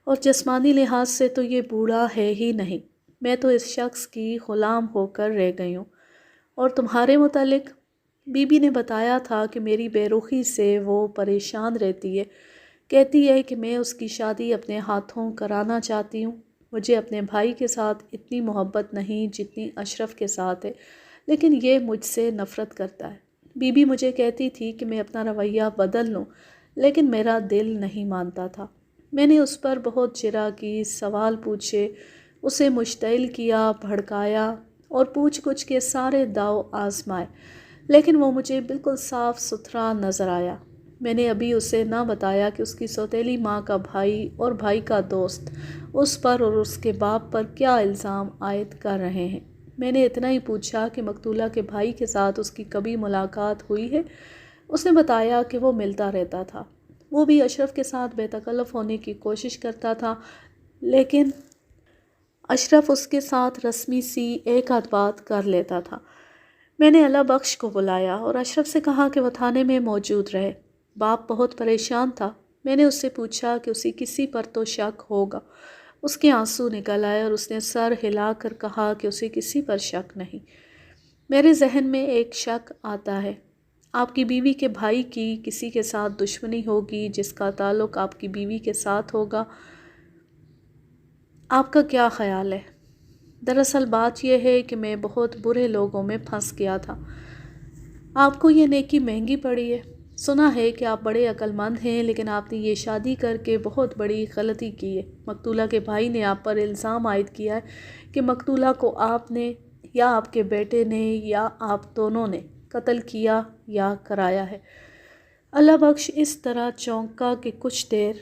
S1: اور جسمانی لحاظ سے تو یہ بوڑھا ہے ہی نہیں۔ میں تو اس شخص کی غلام ہو کر رہ گئی ہوں۔ اور تمہارے متعلق؟ بی بی نے بتایا تھا کہ میری بے رخی سے وہ پریشان رہتی ہے، کہتی ہے کہ میں اس کی شادی اپنے ہاتھوں کرانا چاہتی ہوں۔ مجھے اپنے بھائی کے ساتھ اتنی محبت نہیں جتنی اشرف کے ساتھ ہے، لیکن یہ مجھ سے نفرت کرتا ہے۔ بی بی مجھے کہتی تھی کہ میں اپنا رویہ بدل لوں، لیکن میرا دل نہیں مانتا تھا۔ میں نے اس پر بہت جرح کی، سوال پوچھے، اسے مشتعل کیا، بھڑکایا اور پوچھ گچھ کے سارے داؤ آزمائے، لیکن وہ مجھے بالکل صاف ستھرا نظر آیا۔ میں نے ابھی اسے نہ بتایا کہ اس کی سوتیلی ماں کا بھائی اور بھائی کا دوست اس پر اور اس کے باپ پر کیا الزام عائد کر رہے ہیں۔ میں نے اتنا ہی پوچھا کہ مقتولہ کے بھائی کے ساتھ اس کی کبھی ملاقات ہوئی ہے؟ اس نے بتایا کہ وہ ملتا رہتا تھا۔ وہ بھی اشرف کے ساتھ بے تکلف ہونے کی کوشش کرتا تھا، لیکن اشرف اس کے ساتھ رسمی سی ایک آدھ بات کر لیتا تھا۔ میں نے اللہ بخش کو بلایا اور اشرف سے کہا کہ وہ تھانے میں موجود رہے۔ باپ بہت پریشان تھا۔ میں نے اس سے پوچھا کہ اسے کسی پر تو شک ہوگا۔ اس کے آنسو نکل آئے اور اس نے سر ہلا کر کہا کہ اسے کسی پر شک نہیں۔ میرے ذہن میں ایک شک آتا ہے۔ آپ کی بیوی کے بھائی کی کسی کے ساتھ دشمنی ہوگی جس کا تعلق آپ کی بیوی کے ساتھ ہوگا۔ آپ کا کیا خیال ہے؟ دراصل بات یہ ہے کہ میں بہت برے لوگوں میں پھنس گیا تھا۔ آپ کو یہ نیکی مہنگی پڑی ہے۔ سنا ہے کہ آپ بڑے عقل مند ہیں، لیکن آپ نے یہ شادی کر کے بہت بڑی غلطی کی ہے۔ مقتولہ کے بھائی نے آپ پر الزام عائد کیا ہے کہ مقتولہ کو آپ نے یا آپ کے بیٹے نے یا آپ دونوں نے قتل کیا یا کرایا ہے۔ اللہ بخش اس طرح چونکا کہ کچھ دیر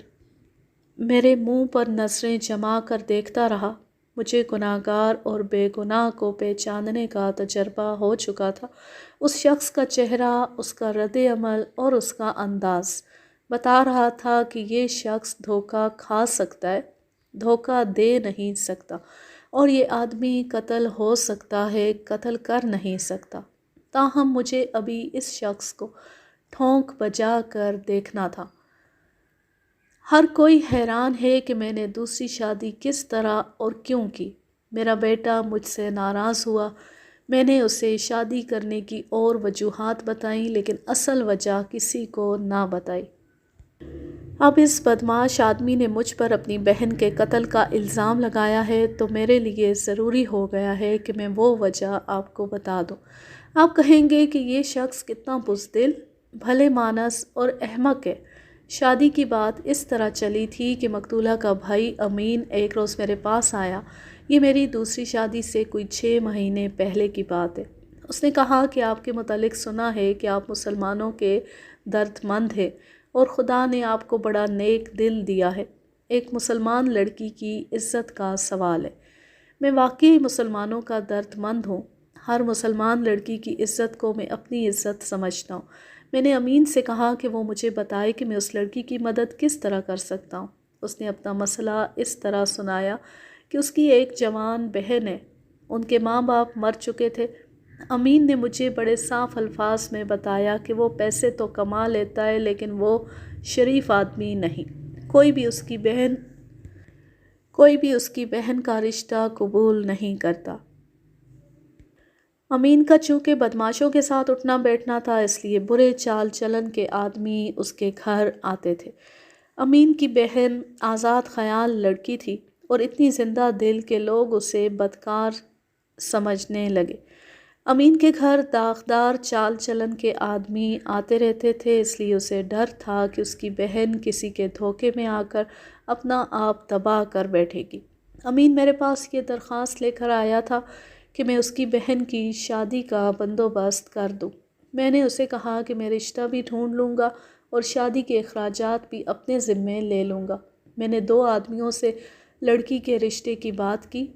S1: میرے منہ پر نظریں جما کر دیکھتا رہا۔ مجھے گناہگار اور بے گناہ کو پہچاننے کا تجربہ ہو چکا تھا۔ اس شخص کا چہرہ، اس کا رد عمل اور اس کا انداز بتا رہا تھا کہ یہ شخص دھوکہ کھا سکتا ہے، دھوکہ دے نہیں سکتا، اور یہ آدمی قتل ہو سکتا ہے، قتل کر نہیں سکتا۔ تاہم مجھے ابھی اس شخص کو ٹھونک بجا کر دیکھنا تھا۔ ہر کوئی حیران ہے کہ میں نے دوسری شادی کس طرح اور کیوں کی۔ میرا بیٹا مجھ سے ناراض ہوا۔ میں نے اسے شادی کرنے کی اور وجوہات بتائیں، لیکن اصل وجہ کسی کو نہ بتائی۔ اب اس بدمعاش آدمی نے مجھ پر اپنی بہن کے قتل کا الزام لگایا ہے، تو میرے لیے ضروری ہو گیا ہے کہ میں وہ وجہ آپ کو بتا دوں۔ آپ کہیں گے کہ یہ شخص کتنا بزدل، بھلے مانس اور احمق ہے۔ شادی کی بات اس طرح چلی تھی کہ مقتولہ کا بھائی امین ایک روز میرے پاس آیا۔ یہ میری دوسری شادی سے کوئی 6 مہینے پہلے کی بات ہے۔ اس نے کہا کہ آپ کے متعلق سنا ہے کہ آپ مسلمانوں کے درد مند ہیں اور خدا نے آپ کو بڑا نیک دل دیا ہے۔ ایک مسلمان لڑکی کی عزت کا سوال ہے۔ میں واقعی مسلمانوں کا درد مند ہوں۔ ہر مسلمان لڑکی کی عزت کو میں اپنی عزت سمجھتا ہوں۔ میں نے امین سے کہا کہ وہ مجھے بتائے کہ میں اس لڑکی کی مدد کس طرح کر سکتا ہوں۔ اس نے اپنا مسئلہ اس طرح سنایا کہ اس کی ایک جوان بہن ہے، ان کے ماں باپ مر چکے تھے۔ امین نے مجھے بڑے صاف الفاظ میں بتایا کہ وہ پیسے تو کما لیتا ہے لیکن وہ شریف آدمی نہیں۔ کوئی بھی اس کی بہن کا رشتہ قبول نہیں کرتا۔ امین کا چونکہ بدماشوں کے ساتھ اٹھنا بیٹھنا تھا، اس لیے برے چال چلن کے آدمی اس کے گھر آتے تھے۔ امین کی بہن آزاد خیال لڑکی تھی اور اتنی زندہ دل کہ لوگ اسے بدکار سمجھنے لگے۔ امین کے گھر داغدار چال چلن کے آدمی آتے رہتے تھے، اس لیے اسے ڈر تھا کہ اس کی بہن کسی کے دھوکے میں آ کر اپنا آپ تباہ کر بیٹھے گی۔ امین میرے پاس یہ درخواست لے کر آیا تھا کہ میں اس کی بہن کی شادی کا بندوبست کر دوں۔ میں نے اسے کہا کہ میں رشتہ بھی ڈھونڈ لوں گا اور شادی کے اخراجات بھی اپنے ذمے لے لوں گا۔ میں نے 2 آدمیوں سے لڑکی کے رشتے کی بات کی۔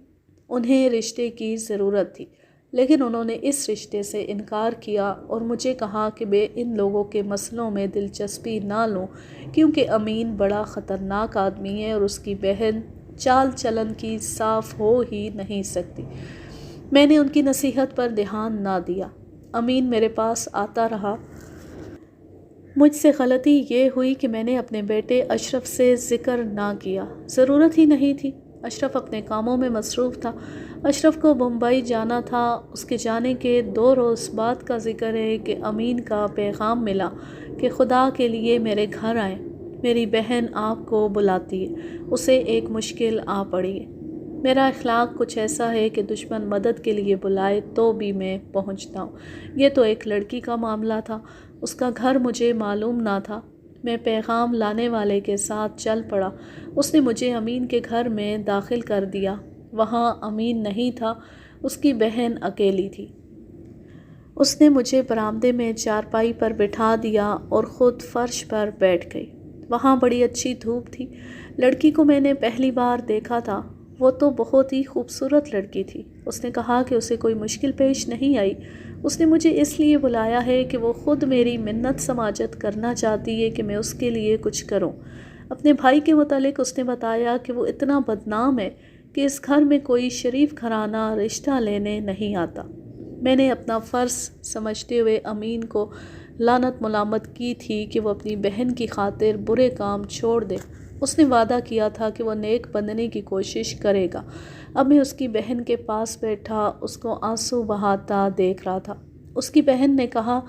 S1: انہیں رشتے کی ضرورت تھی، لیکن انہوں نے اس رشتے سے انکار کیا اور مجھے کہا کہ میں ان لوگوں کے مسئلوں میں دلچسپی نہ لوں کیونکہ امین بڑا خطرناک آدمی ہے اور اس کی بہن چال چلن کی صاف ہو ہی نہیں سکتی۔ میں نے ان کی نصیحت پر دھیان نہ دیا۔ امین میرے پاس آتا رہا۔ مجھ سے غلطی یہ ہوئی کہ میں نے اپنے بیٹے اشرف سے ذکر نہ کیا۔ ضرورت ہی نہیں تھی۔ اشرف اپنے کاموں میں مصروف تھا۔ اشرف کو بمبئی جانا تھا۔ اس کے جانے کے 2 روز بعد کا ذکر ہے کہ امین کا پیغام ملا کہ خدا کے لیے میرے گھر آئیں، میری بہن آپ کو بلاتی ہے، اسے ایک مشکل آ پڑی ہے۔ میرا اخلاق کچھ ایسا ہے کہ دشمن مدد کے لیے بلائے تو بھی میں پہنچتا ہوں۔ یہ تو ایک لڑکی کا معاملہ تھا، اس کا گھر مجھے معلوم نہ تھا۔ میں پیغام لانے والے کے ساتھ چل پڑا۔ اس نے مجھے امین کے گھر میں داخل کر دیا۔ وہاں امین نہیں تھا، اس کی بہن اکیلی تھی۔ اس نے مجھے برآمدے میں چارپائی پر بٹھا دیا اور خود فرش پر بیٹھ گئی۔ وہاں بڑی اچھی دھوپ تھی۔ لڑکی کو میں نے پہلی بار دیکھا تھا۔ وہ تو بہت ہی خوبصورت لڑکی تھی۔ اس نے کہا کہ اسے کوئی مشکل پیش نہیں آئی۔ اس نے مجھے اس لیے بلایا ہے کہ وہ خود میری منت سماجت کرنا چاہتی ہے کہ میں اس کے لیے کچھ کروں۔ اپنے بھائی کے متعلق اس نے بتایا کہ وہ اتنا بدنام ہے کہ اس گھر میں کوئی شریف گھرانہ رشتہ لینے نہیں آتا۔ میں نے اپنا فرض سمجھتے ہوئے امین کو لعنت ملامت کی تھی کہ وہ اپنی بہن کی خاطر برے کام چھوڑ دے۔ اس نے وعدہ کیا تھا کہ وہ نیک بننے کی کوشش کرے گا۔ اب میں اس کی بہن کے پاس بیٹھا اس کو آنسو بہاتا دیکھ رہا تھا۔ اس کی بہن نے کہا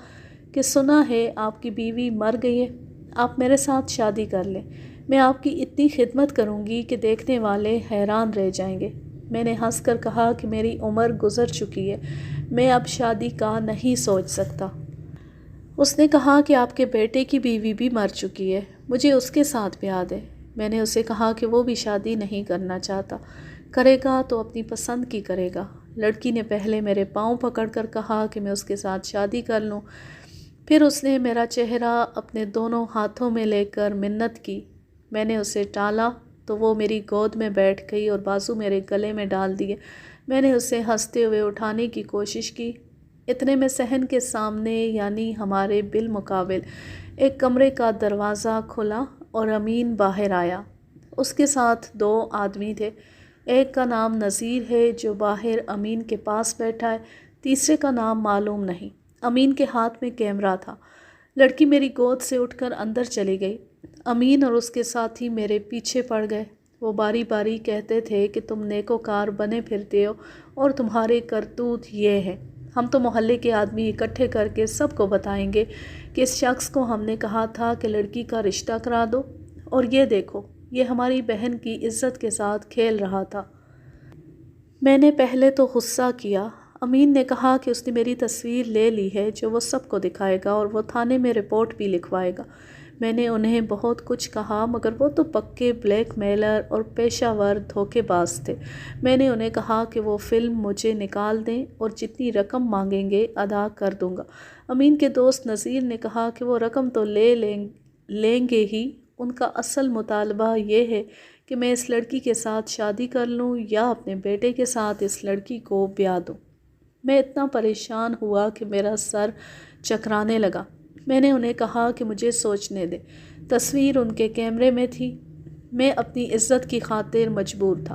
S1: کہ سنا ہے آپ کی بیوی مر گئی ہے، آپ میرے ساتھ شادی کر لیں، میں آپ کی اتنی خدمت کروں گی کہ دیکھنے والے حیران رہ جائیں گے۔ میں نے ہنس کر کہا کہ میری عمر گزر چکی ہے، میں اب شادی کا نہیں سوچ سکتا۔ اس نے کہا کہ آپ کے بیٹے کی بیوی بھی مر چکی ہے، مجھے اس کے ساتھ بیاہ دے۔ میں نے اسے کہا کہ وہ بھی شادی نہیں کرنا چاہتا، کرے گا تو اپنی پسند کی کرے گا۔ لڑکی نے پہلے میرے پاؤں پکڑ کر کہا کہ میں اس کے ساتھ شادی کر لوں، پھر اس نے میرا چہرہ اپنے دونوں ہاتھوں میں لے کر منت کی۔ میں نے اسے ٹالا تو وہ میری گود میں بیٹھ گئی اور بازو میرے گلے میں ڈال دیے۔ میں نے اسے ہنستے ہوئے اٹھانے کی کوشش کی۔ اتنے میں صحن کے سامنے یعنی ہمارے بالمقابل ایک کمرے کا دروازہ کھلا اور امین باہر آیا۔ اس کے ساتھ 2 آدمی تھے۔ ایک کا نام نذیر ہے جو باہر امین کے پاس بیٹھا ہے، تیسرے کا نام معلوم نہیں۔ امین کے ہاتھ میں کیمرہ تھا۔ لڑکی میری گود سے اٹھ کر اندر چلی گئی۔ امین اور اس کے ساتھی میرے پیچھے پڑ گئے۔ وہ باری باری کہتے تھے کہ تم نیکوکار بنے پھرتے ہو اور تمہارے کرتوت یہ ہے۔ ہم تو محلے کے آدمی اکٹھے کر کے سب کو بتائیں گے کہ اس شخص کو ہم نے کہا تھا کہ لڑکی کا رشتہ کرا دو، اور یہ دیکھو، یہ ہماری بہن کی عزت کے ساتھ کھیل رہا تھا۔ میں نے پہلے تو غصہ کیا۔ امین نے کہا کہ اس نے میری تصویر لے لی ہے جو وہ سب کو دکھائے گا اور وہ تھانے میں رپورٹ بھی لکھوائے گا۔ میں نے انہیں بہت کچھ کہا مگر وہ تو پکے بلیک میلر اور پیشہ ور دھوکے باز تھے۔ میں نے انہیں کہا کہ وہ فلم مجھے نکال دیں اور جتنی رقم مانگیں گے ادا کر دوں گا۔ امین کے دوست نذیر نے کہا کہ وہ رقم تو لے لیں گے ہی۔ ان کا اصل مطالبہ یہ ہے کہ میں اس لڑکی کے ساتھ شادی کر لوں یا اپنے بیٹے کے ساتھ اس لڑکی کو بیاہ دوں۔ میں اتنا پریشان ہوا کہ میرا سر چکرانے لگا۔ میں نے انہیں کہا کہ مجھے سوچنے دیں۔ تصویر ان کے کیمرے میں تھی۔ میں اپنی عزت کی خاطر مجبور تھا۔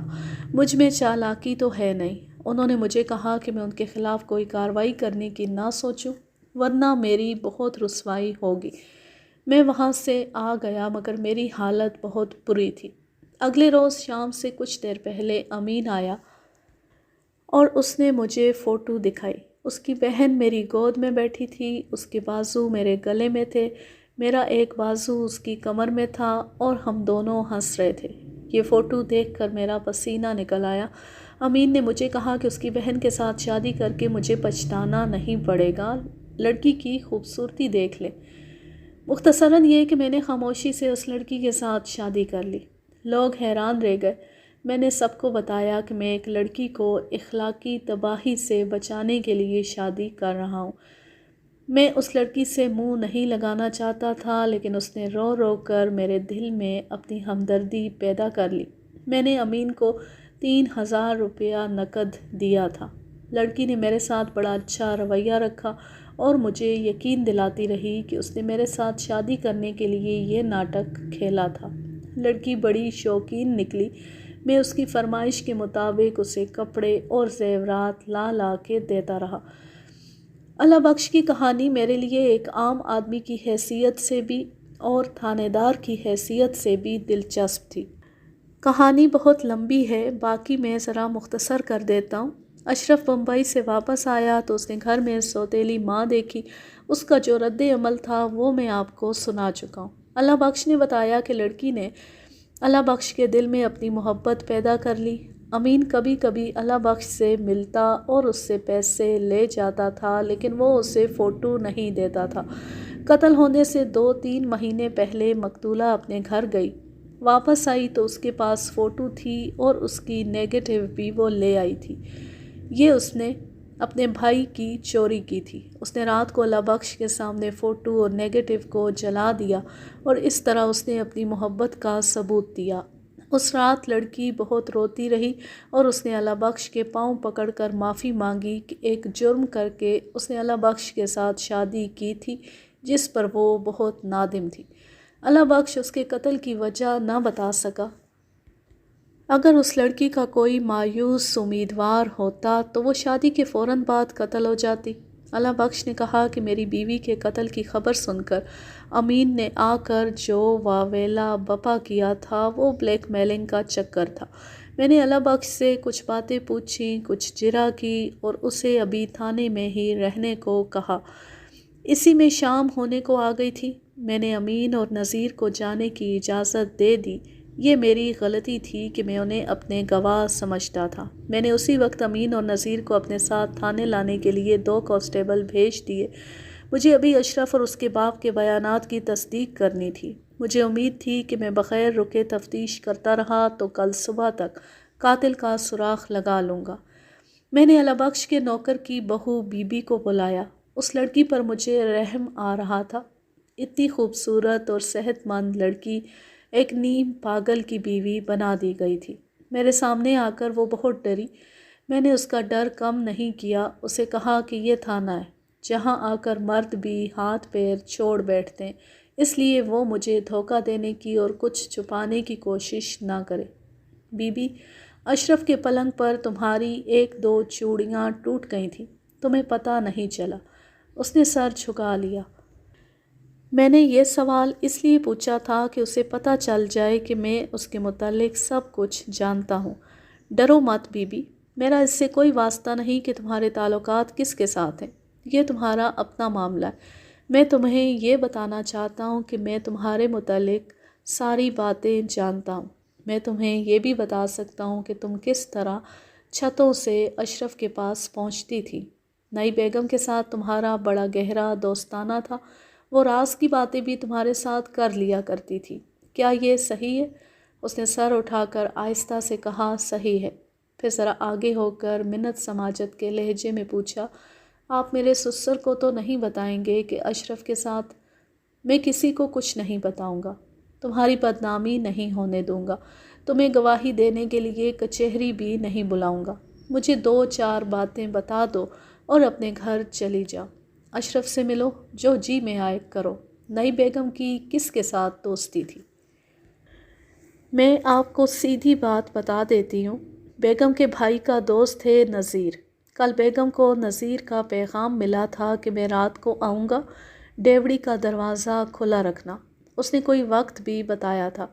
S1: مجھ میں چالاکی تو ہے نہیں۔ انہوں نے مجھے کہا کہ میں ان کے خلاف کوئی کارروائی کرنے کی نہ سوچوں ورنہ میری بہت رسوائی ہوگی۔ میں وہاں سے آ گیا مگر میری حالت بہت بری تھی۔ اگلے روز شام سے کچھ دیر پہلے امین آیا اور اس نے مجھے فوٹو دکھائی۔ اس کی بہن میری گود میں بیٹھی تھی، اس کے بازو میرے گلے میں تھے، میرا ایک بازو اس کی کمر میں تھا اور ہم دونوں ہنس رہے تھے۔ یہ فوٹو دیکھ کر میرا پسینہ نکل آیا۔ امین نے مجھے کہا کہ اس کی بہن کے ساتھ شادی کر کے مجھے پچھتانا نہیں پڑے گا، لڑکی کی خوبصورتی دیکھ لے۔ مختصراً یہ کہ میں نے خاموشی سے اس لڑکی کے ساتھ شادی کر لی۔ لوگ حیران رہ گئے۔ میں نے سب کو بتایا کہ میں ایک لڑکی کو اخلاقی تباہی سے بچانے کے لیے شادی کر رہا ہوں۔ میں اس لڑکی سے منہ نہیں لگانا چاہتا تھا لیکن اس نے رو رو کر میرے دل میں اپنی ہمدردی پیدا کر لی۔ میں نے امین کو 3000 روپیہ نقد دیا تھا۔ لڑکی نے میرے ساتھ بڑا اچھا رویہ رکھا اور مجھے یقین دلاتی رہی کہ اس نے میرے ساتھ شادی کرنے کے لیے یہ ناٹک کھیلا تھا۔ لڑکی بڑی شوقین نکلی۔ میں اس کی فرمائش کے مطابق اسے کپڑے اور زیورات لا لا کے دیتا رہا۔ اللہ بخش کی کہانی میرے لیے ایک عام آدمی کی حیثیت سے بھی اور تھانے دار کی حیثیت سے بھی دلچسپ تھی۔ کہانی بہت لمبی ہے، باقی میں ذرا مختصر کر دیتا ہوں۔ اشرف بمبئی سے واپس آیا تو اس نے گھر میں سوتیلی ماں دیکھی۔ اس کا جو رد عمل تھا وہ میں آپ کو سنا چکا ہوں۔ اللہ بخش نے بتایا کہ لڑکی نے اللہ بخش کے دل میں اپنی محبت پیدا کر لی۔ امین کبھی کبھی اللہ بخش سے ملتا اور اس سے پیسے لے جاتا تھا لیکن وہ اسے فوٹو نہیں دیتا تھا۔ قتل ہونے سے 2-3 مہینے پہلے مقتولہ اپنے گھر گئی۔ واپس آئی تو اس کے پاس فوٹو تھی اور اس کی نیگیٹو بھی وہ لے آئی تھی۔ یہ اس نے اپنے بھائی کی چوری کی تھی۔ اس نے رات کو اللہ بخش کے سامنے فوٹو اور نیگیٹو کو جلا دیا اور اس طرح اس نے اپنی محبت کا ثبوت دیا۔ اس رات لڑکی بہت روتی رہی اور اس نے اللہ بخش کے پاؤں پکڑ کر معافی مانگی کہ ایک جرم کر کے اس نے اللہ بخش کے ساتھ شادی کی تھی جس پر وہ بہت نادم تھی۔ اللہ بخش اس کے قتل کی وجہ نہ بتا سکا۔ اگر اس لڑکی کا کوئی مایوس امیدوار ہوتا تو وہ شادی کے فوراً بعد قتل ہو جاتی۔ اللہ بخش نے کہا کہ میری بیوی کے قتل کی خبر سن کر امین نے آ کر جو واویلا بپا کیا تھا وہ بلیک میلنگ کا چکر تھا۔ میں نے اللہ بخش سے کچھ باتیں پوچھیں، کچھ جرح کی اور اسے ابھی تھانے میں ہی رہنے کو کہا۔ اسی میں شام ہونے کو آ گئی تھی۔ میں نے امین اور نذیر کو جانے کی اجازت دے دی۔ یہ میری غلطی تھی کہ میں انہیں اپنے گواہ سمجھتا تھا۔ میں نے اسی وقت امین اور نذیر کو اپنے ساتھ تھانے لانے کے لیے 2 کانسٹیبل بھیج دیے۔ مجھے ابھی اشرف اور اس کے باپ کے بیانات کی تصدیق کرنی تھی۔ مجھے امید تھی کہ میں بغیر رکے تفتیش کرتا رہا تو کل صبح تک قاتل کا سراغ لگا لوں گا۔ میں نے اللہ بخش کے نوکر کی بہو بی بی کو بلایا۔ اس لڑکی پر مجھے رحم آ رہا تھا۔ اتنی خوبصورت اور صحت مند لڑکی ایک نیم پاگل کی بیوی بنا دی گئی تھی۔ میرے سامنے آ کر وہ بہت ڈری۔ میں نے اس کا ڈر کم نہیں کیا۔ اسے کہا کہ یہ تھانہ ہے جہاں آ کر مرد بھی ہاتھ پیر چھوڑ بیٹھتے ہیں، اس لیے وہ مجھے دھوکہ دینے کی اور کچھ چھپانے کی کوشش نہ کرے۔ بی بی، اشرف کے پلنگ پر تمہاری 1-2 چوڑیاں ٹوٹ گئی تھیں، تمہیں پتہ نہیں چلا۔ اس نے سر جھکا لیا۔ میں نے یہ سوال اس لیے پوچھا تھا کہ اسے پتہ چل جائے کہ میں اس کے متعلق سب کچھ جانتا ہوں۔ ڈرو مت بی بی، میرا اس سے کوئی واسطہ نہیں کہ تمہارے تعلقات کس کے ساتھ ہیں، یہ تمہارا اپنا معاملہ ہے۔ میں تمہیں یہ بتانا چاہتا ہوں کہ میں تمہارے متعلق ساری باتیں جانتا ہوں۔ میں تمہیں یہ بھی بتا سکتا ہوں کہ تم کس طرح چھتوں سے اشرف کے پاس پہنچتی تھی۔ نئی بیگم کے ساتھ تمہارا بڑا گہرا دوستانہ تھا، وہ راز کی باتیں بھی تمہارے ساتھ کر لیا کرتی تھی۔ کیا یہ صحیح ہے؟ اس نے سر اٹھا کر آہستہ سے کہا، صحیح ہے۔ پھر ذرا آگے ہو کر منت سماجت کے لہجے میں پوچھا، آپ میرے سسر کو تو نہیں بتائیں گے کہ اشرف کے ساتھ میں کسی کو کچھ نہیں بتاؤں گا، تمہاری بدنامی نہیں ہونے دوں گا، تمہیں گواہی دینے کے لیے کچہری بھی نہیں بلاؤں گا، مجھے 2-4 باتیں بتا دو اور اپنے گھر چلی جاؤ، اشرف سے ملو، جو جی میں آئے کرو۔ نئی بیگم کی کس کے ساتھ دوستی تھی؟ میں آپ کو سیدھی بات بتا دیتی ہوں، بیگم کے بھائی کا دوست ہے نذیر۔ کل بیگم کو نذیر کا پیغام ملا تھا کہ میں رات کو آؤں گا، ڈیوڑی کا دروازہ کھلا رکھنا۔ اس نے کوئی وقت بھی بتایا تھا۔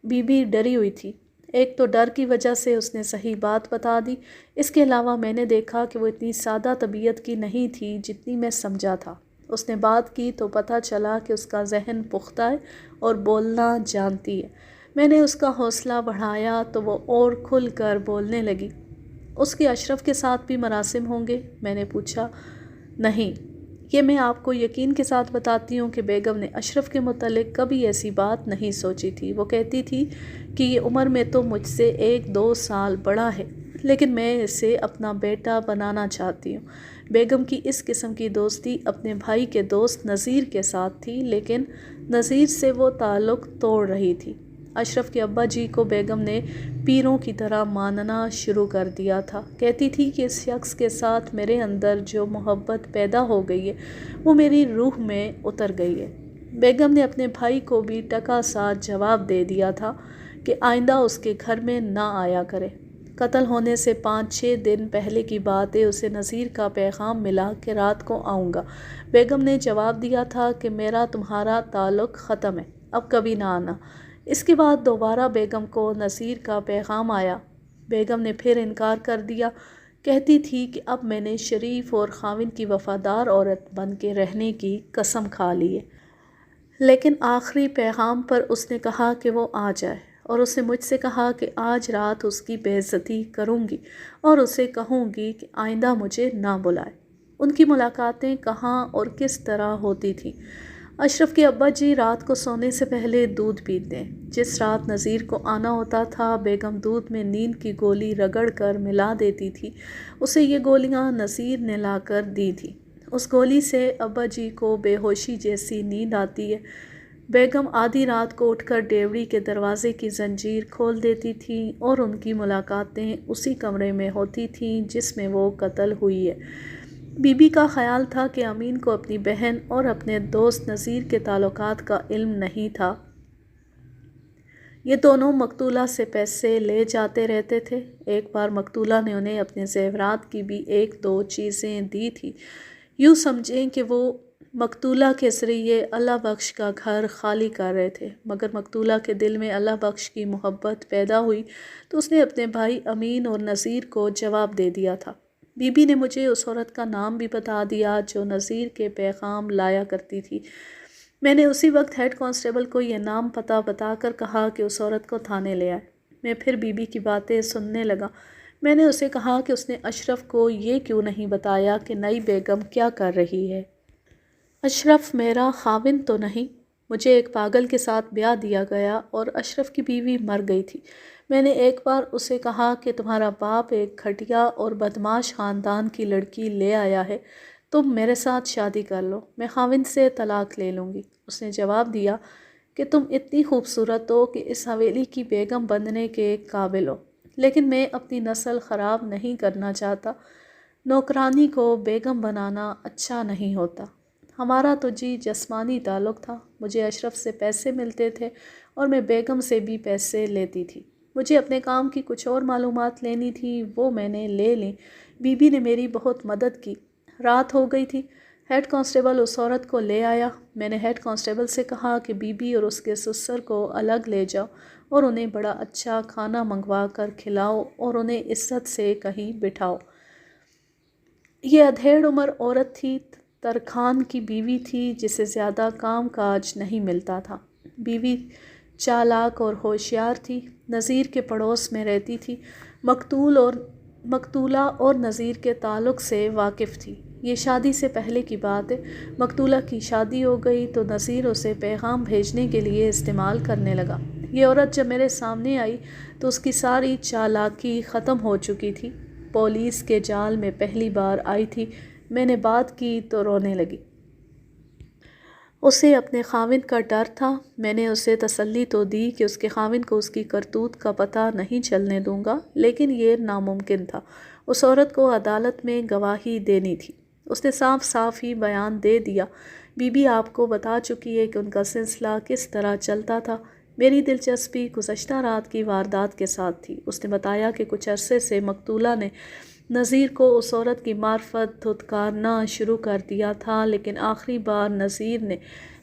S1: بی بی ڈری ہوئی تھی۔ ایک تو ڈر کی وجہ سے اس نے صحیح بات بتا دی، اس کے علاوہ میں نے دیکھا کہ وہ اتنی سادہ طبیعت کی نہیں تھی جتنی میں سمجھا تھا۔ اس نے بات کی تو پتہ چلا کہ اس کا ذہن پختہ ہے اور بولنا جانتی ہے۔ میں نے اس کا حوصلہ بڑھایا تو وہ اور کھل کر بولنے لگی۔ اس کے اشرف کے ساتھ بھی مراسم ہوں گے؟ میں نے پوچھا۔ نہیں، یہ میں آپ کو یقین کے ساتھ بتاتی ہوں کہ بیگم نے اشرف کے متعلق کبھی ایسی بات نہیں سوچی تھی۔ وہ کہتی تھی کہ یہ عمر میں تو مجھ سے 1-2 سال بڑا ہے، لیکن میں اسے اپنا بیٹا بنانا چاہتی ہوں۔ بیگم کی اس قسم کی دوستی اپنے بھائی کے دوست نذیر کے ساتھ تھی، لیکن نذیر سے وہ تعلق توڑ رہی تھی۔ اشرف کے ابا جی کو بیگم نے پیروں کی طرح ماننا شروع کر دیا تھا۔ کہتی تھی کہ اس شخص کے ساتھ میرے اندر جو محبت پیدا ہو گئی ہے وہ میری روح میں اتر گئی ہے۔ بیگم نے اپنے بھائی کو بھی ٹکا ساتھ جواب دے دیا تھا کہ آئندہ اس کے گھر میں نہ آیا کرے۔ قتل ہونے سے 5-6 دن پہلے کی بات ہے، اسے نذیر کا پیغام ملا کہ رات کو آؤں گا۔ بیگم نے جواب دیا تھا کہ میرا تمہارا تعلق ختم ہے، اب کبھی نہ آنا۔ اس کے بعد دوبارہ بیگم کو نذیر کا پیغام آیا۔ بیگم نے پھر انکار کر دیا، کہتی تھی کہ اب میں نے شریف اور خاوند کی وفادار عورت بن کے رہنے کی قسم کھا لی ہے۔ لیکن آخری پیغام پر اس نے کہا کہ وہ آ جائے، اور اس نے مجھ سے کہا کہ آج رات اس کی بے عزتی کروں گی اور اسے کہوں گی کہ آئندہ مجھے نہ بلائے۔ ان کی ملاقاتیں کہاں اور کس طرح ہوتی تھیں؟ اشرف کے ابا جی رات کو سونے سے پہلے دودھ پیتے ہیں۔ جس رات نذیر کو آنا ہوتا تھا، بیگم دودھ میں نیند کی گولی رگڑ کر ملا دیتی تھی۔ اسے یہ گولیاں نذیر نے لا کر دی تھی۔ اس گولی سے ابا جی کو بے ہوشی جیسی نیند آتی ہے۔ بیگم آدھی رات کو اٹھ کر ڈیوڑی کے دروازے کی زنجیر کھول دیتی تھی اور ان کی ملاقاتیں اسی کمرے میں ہوتی تھیں جس میں وہ قتل ہوئی ہے۔ بی بی کا خیال تھا کہ امین کو اپنی بہن اور اپنے دوست نذیر کے تعلقات کا علم نہیں تھا۔ یہ دونوں مقتولہ سے پیسے لے جاتے رہتے تھے۔ ایک بار مقتولہ نے انہیں اپنے زیورات کی بھی 1-2 چیزیں دی تھی۔ یوں سمجھیں کہ وہ مقتولہ کے ذریعے اللہ بخش کا گھر خالی کر رہے تھے، مگر مقتولہ کے دل میں اللہ بخش کی محبت پیدا ہوئی تو اس نے اپنے بھائی امین اور نذیر کو جواب دے دیا تھا۔ بی بی نے مجھے اس عورت کا نام بھی بتا دیا جو نذیر کے پیغام لایا کرتی تھی۔ میں نے اسی وقت ہیڈ کانسٹیبل کو یہ نام پتہ بتا کر کہا کہ اس عورت کو تھانے لے آئے۔ میں پھر بی بی کی باتیں سننے لگا۔ میں نے اسے کہا کہ اس نے اشرف کو یہ کیوں نہیں بتایا کہ نئی بیگم کیا کر رہی ہے۔ اشرف میرا خاوند تو نہیں، مجھے ایک پاگل کے ساتھ بیاہ دیا گیا اور اشرف کی بیوی مر گئی تھی۔ میں نے ایک بار اسے کہا کہ تمہارا باپ ایک گھٹیا اور بدمعاش خاندان کی لڑکی لے آیا ہے، تم میرے ساتھ شادی کر لو، میں خاوند سے طلاق لے لوں گی۔ اس نے جواب دیا کہ تم اتنی خوبصورت ہو کہ اس حویلی کی بیگم بننے کے قابل ہو، لیکن میں اپنی نسل خراب نہیں کرنا چاہتا، نوکرانی کو بیگم بنانا اچھا نہیں ہوتا۔ ہمارا تو جی جسمانی تعلق تھا، مجھے اشرف سے پیسے ملتے تھے اور میں بیگم سے بھی پیسے لیتی تھی۔ مجھے اپنے کام کی کچھ اور معلومات لینی تھی، وہ میں نے لے لیں۔ بی بی نے میری بہت مدد کی۔ رات ہو گئی تھی۔ ہیڈ کانسٹیبل اس عورت کو لے آیا۔ میں نے ہیڈ کانسٹیبل سے کہا کہ بی بی اور اس کے سسر کو الگ لے جاؤ اور انہیں بڑا اچھا کھانا منگوا کر کھلاؤ اور انہیں عزت سے کہیں بٹھاؤ۔ یہ ادھیڑ عمر عورت تھی، ترکھان کی بیوی تھی جسے زیادہ کام کاج نہیں ملتا تھا۔ بیوی چالاک اور ہوشیار تھی، نذیر کے پڑوس میں رہتی تھی، مقتولہ اور نذیر کے تعلق سے واقف تھی۔ یہ شادی سے پہلے کی بات ہے۔ مقتولہ کی شادی ہو گئی تو نذیر اسے پیغام بھیجنے کے لیے استعمال کرنے لگا۔ یہ عورت جب میرے سامنے آئی تو اس کی ساری چالاکی ختم ہو چکی تھی۔ پولیس کے جال میں پہلی بار آئی تھی۔ میں نے بات کی تو رونے لگی۔ اسے اپنے خاوند کا ڈر تھا۔ میں نے اسے تسلی تو دی کہ اس کے خاوند کو اس کی کرتوت کا پتہ نہیں چلنے دوں گا، لیکن یہ ناممکن تھا۔ اس عورت کو عدالت میں گواہی دینی تھی۔ اس نے صاف صاف ہی بیان دے دیا۔ بی بی آپ کو بتا چکی ہے کہ ان کا سلسلہ کس طرح چلتا تھا۔ میری دلچسپی گزشتہ رات کی واردات کے ساتھ تھی۔ اس نے بتایا کہ کچھ عرصے سے مقتولہ نے نذیر کو اس عورت کی معرفت دھتکارنا شروع کر دیا تھا، لیکن آخری بار نذیر نے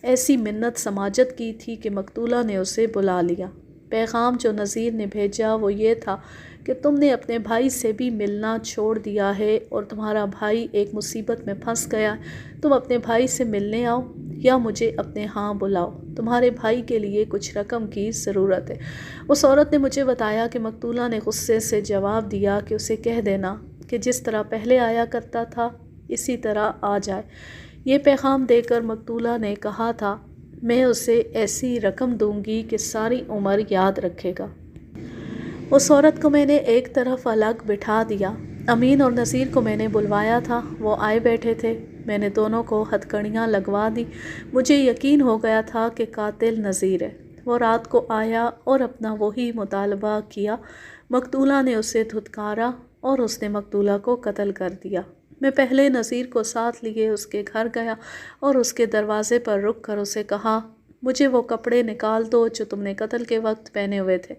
S1: ایسی منت سماجت کی تھی کہ مقتولہ نے اسے بلا لیا۔ پیغام جو نذیر نے بھیجا وہ یہ تھا کہ تم نے اپنے بھائی سے بھی ملنا چھوڑ دیا ہے اور تمہارا بھائی ایک مصیبت میں پھنس گیا ہے۔ تم اپنے بھائی سے ملنے آؤ یا مجھے اپنے ہاں بلاؤ۔ تمہارے بھائی کے لیے کچھ رقم کی ضرورت ہے۔ اس عورت نے مجھے بتایا کہ مقتولہ نے غصے سے جواب دیا کہ اسے کہہ دینا کہ جس طرح پہلے آیا کرتا تھا اسی طرح آ جائے۔ یہ پیغام دے کر مقتولہ نے کہا تھا میں اسے ایسی رقم دوں گی کہ ساری عمر یاد رکھے گا۔ اس عورت کو میں نے ایک طرف الگ بٹھا دیا۔ امین اور نذیر کو میں نے بلوایا تھا۔ وہ آئے بیٹھے تھے۔ میں نے دونوں کو ہتھکڑیاں لگوا دی۔ مجھے یقین ہو گیا تھا کہ قاتل نذیر ہے۔ وہ رات کو آیا اور اپنا وہی مطالبہ کیا۔ مقتولہ نے اسے دھتکارا اور اس نے مقتولہ کو قتل کر دیا۔ میں پہلے نذیر کو ساتھ لیے اس کے گھر گیا اور اس کے دروازے پر رک کر اسے کہا مجھے وہ کپڑے نکال دو جو تم نے قتل کے وقت پہنے ہوئے تھے۔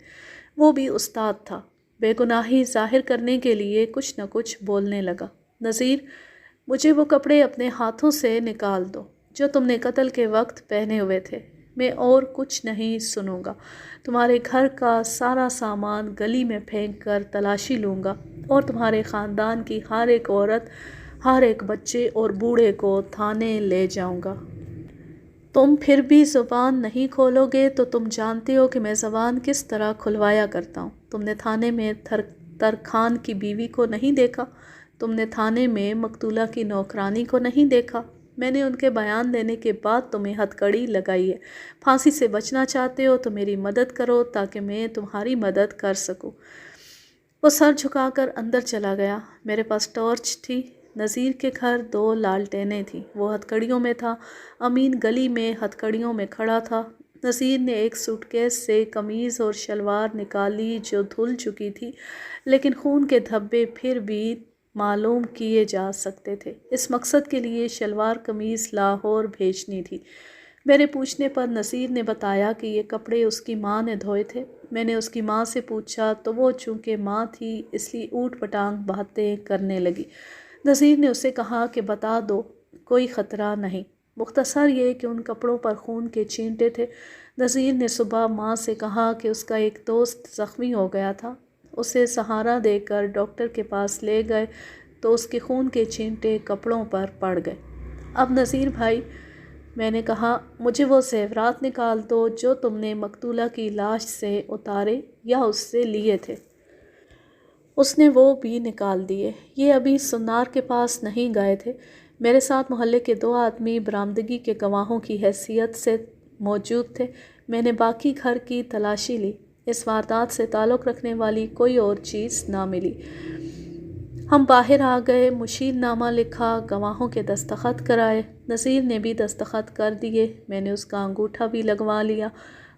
S1: وہ بھی استاد تھا۔ بے گناہی ظاہر کرنے کے لیے کچھ نہ کچھ بولنے لگا۔ نذیر مجھے وہ کپڑے اپنے ہاتھوں سے نکال دو جو تم نے قتل کے وقت پہنے ہوئے تھے۔ میں اور کچھ نہیں سنوں گا۔ تمہارے گھر کا سارا سامان گلی میں پھینک کر تلاشی لوں گا اور تمہارے خاندان کی ہر ایک عورت، ہر ایک بچے اور بوڑھے کو تھانے لے جاؤں گا۔ تم پھر بھی زبان نہیں کھولو گے تو تم جانتے ہو کہ میں زبان کس طرح کھلوایا کرتا ہوں۔ تم نے تھانے میں ترکھان کی بیوی کو نہیں دیکھا؟ تم نے تھانے میں مقتولہ کی نوکرانی کو نہیں دیکھا؟ میں نے ان کے بیان دینے کے بعد تمہیں ہتھکڑی لگائی ہے۔ پھانسی سے بچنا چاہتے ہو تو میری مدد کرو تاکہ میں تمہاری مدد کر سکوں۔ وہ سر جھکا کر اندر چلا گیا۔ میرے پاس ٹارچ تھی۔ نذیر کے گھر 2 لالٹینیں تھیں۔ وہ ہتھکڑیوں میں تھا۔ امین گلی میں ہتھکڑیوں میں کھڑا تھا۔ نذیر نے ایک سوٹ کیس سے قمیض اور شلوار نکالی جو دھل چکی تھی، لیکن خون کے دھبے پھر بھی معلوم کیے جا سکتے تھے۔ اس مقصد کے لیے شلوار قمیض لاہور بھیجنی تھی۔ میرے پوچھنے پر نذیر نے بتایا کہ یہ کپڑے اس کی ماں نے دھوئے تھے۔ میں نے اس کی ماں سے پوچھا تو وہ چونکہ ماں تھی اس لیے اوٹ پٹانگ باتیں کرنے لگی۔ نذیر نے اسے کہا کہ بتا دو کوئی خطرہ نہیں، مختصر یہ کہ ان کپڑوں پر خون کے چینٹے تھے۔ نذیر نے صبح ماں سے کہا کہ اس کا ایک دوست زخمی ہو گیا تھا۔ اسے سہارا دے کر ڈاکٹر کے پاس لے گئے تو اس کے خون کے چینٹے کپڑوں پر پڑ گئے۔ اب نذیر بھائی، میں نے کہا مجھے وہ زیورات نکال دو جو تم نے مقتولہ کی لاش سے اتارے یا اس سے لیے تھے۔ اس نے وہ بھی نکال دیے۔ یہ ابھی سنار کے پاس نہیں گئے تھے۔ میرے ساتھ محلے کے 2 آدمی برآمدگی کے گواہوں کی حیثیت سے موجود تھے۔ میں نے باقی گھر کی تلاشی لی۔ اس واردات سے تعلق رکھنے والی کوئی اور چیز نہ ملی۔ ہم باہر آ گئے، مشیر نامہ لکھا، گواہوں کے دستخط کرائے۔ نذیر نے بھی دستخط کر دیے۔ میں نے اس کا انگوٹھا بھی لگوا لیا۔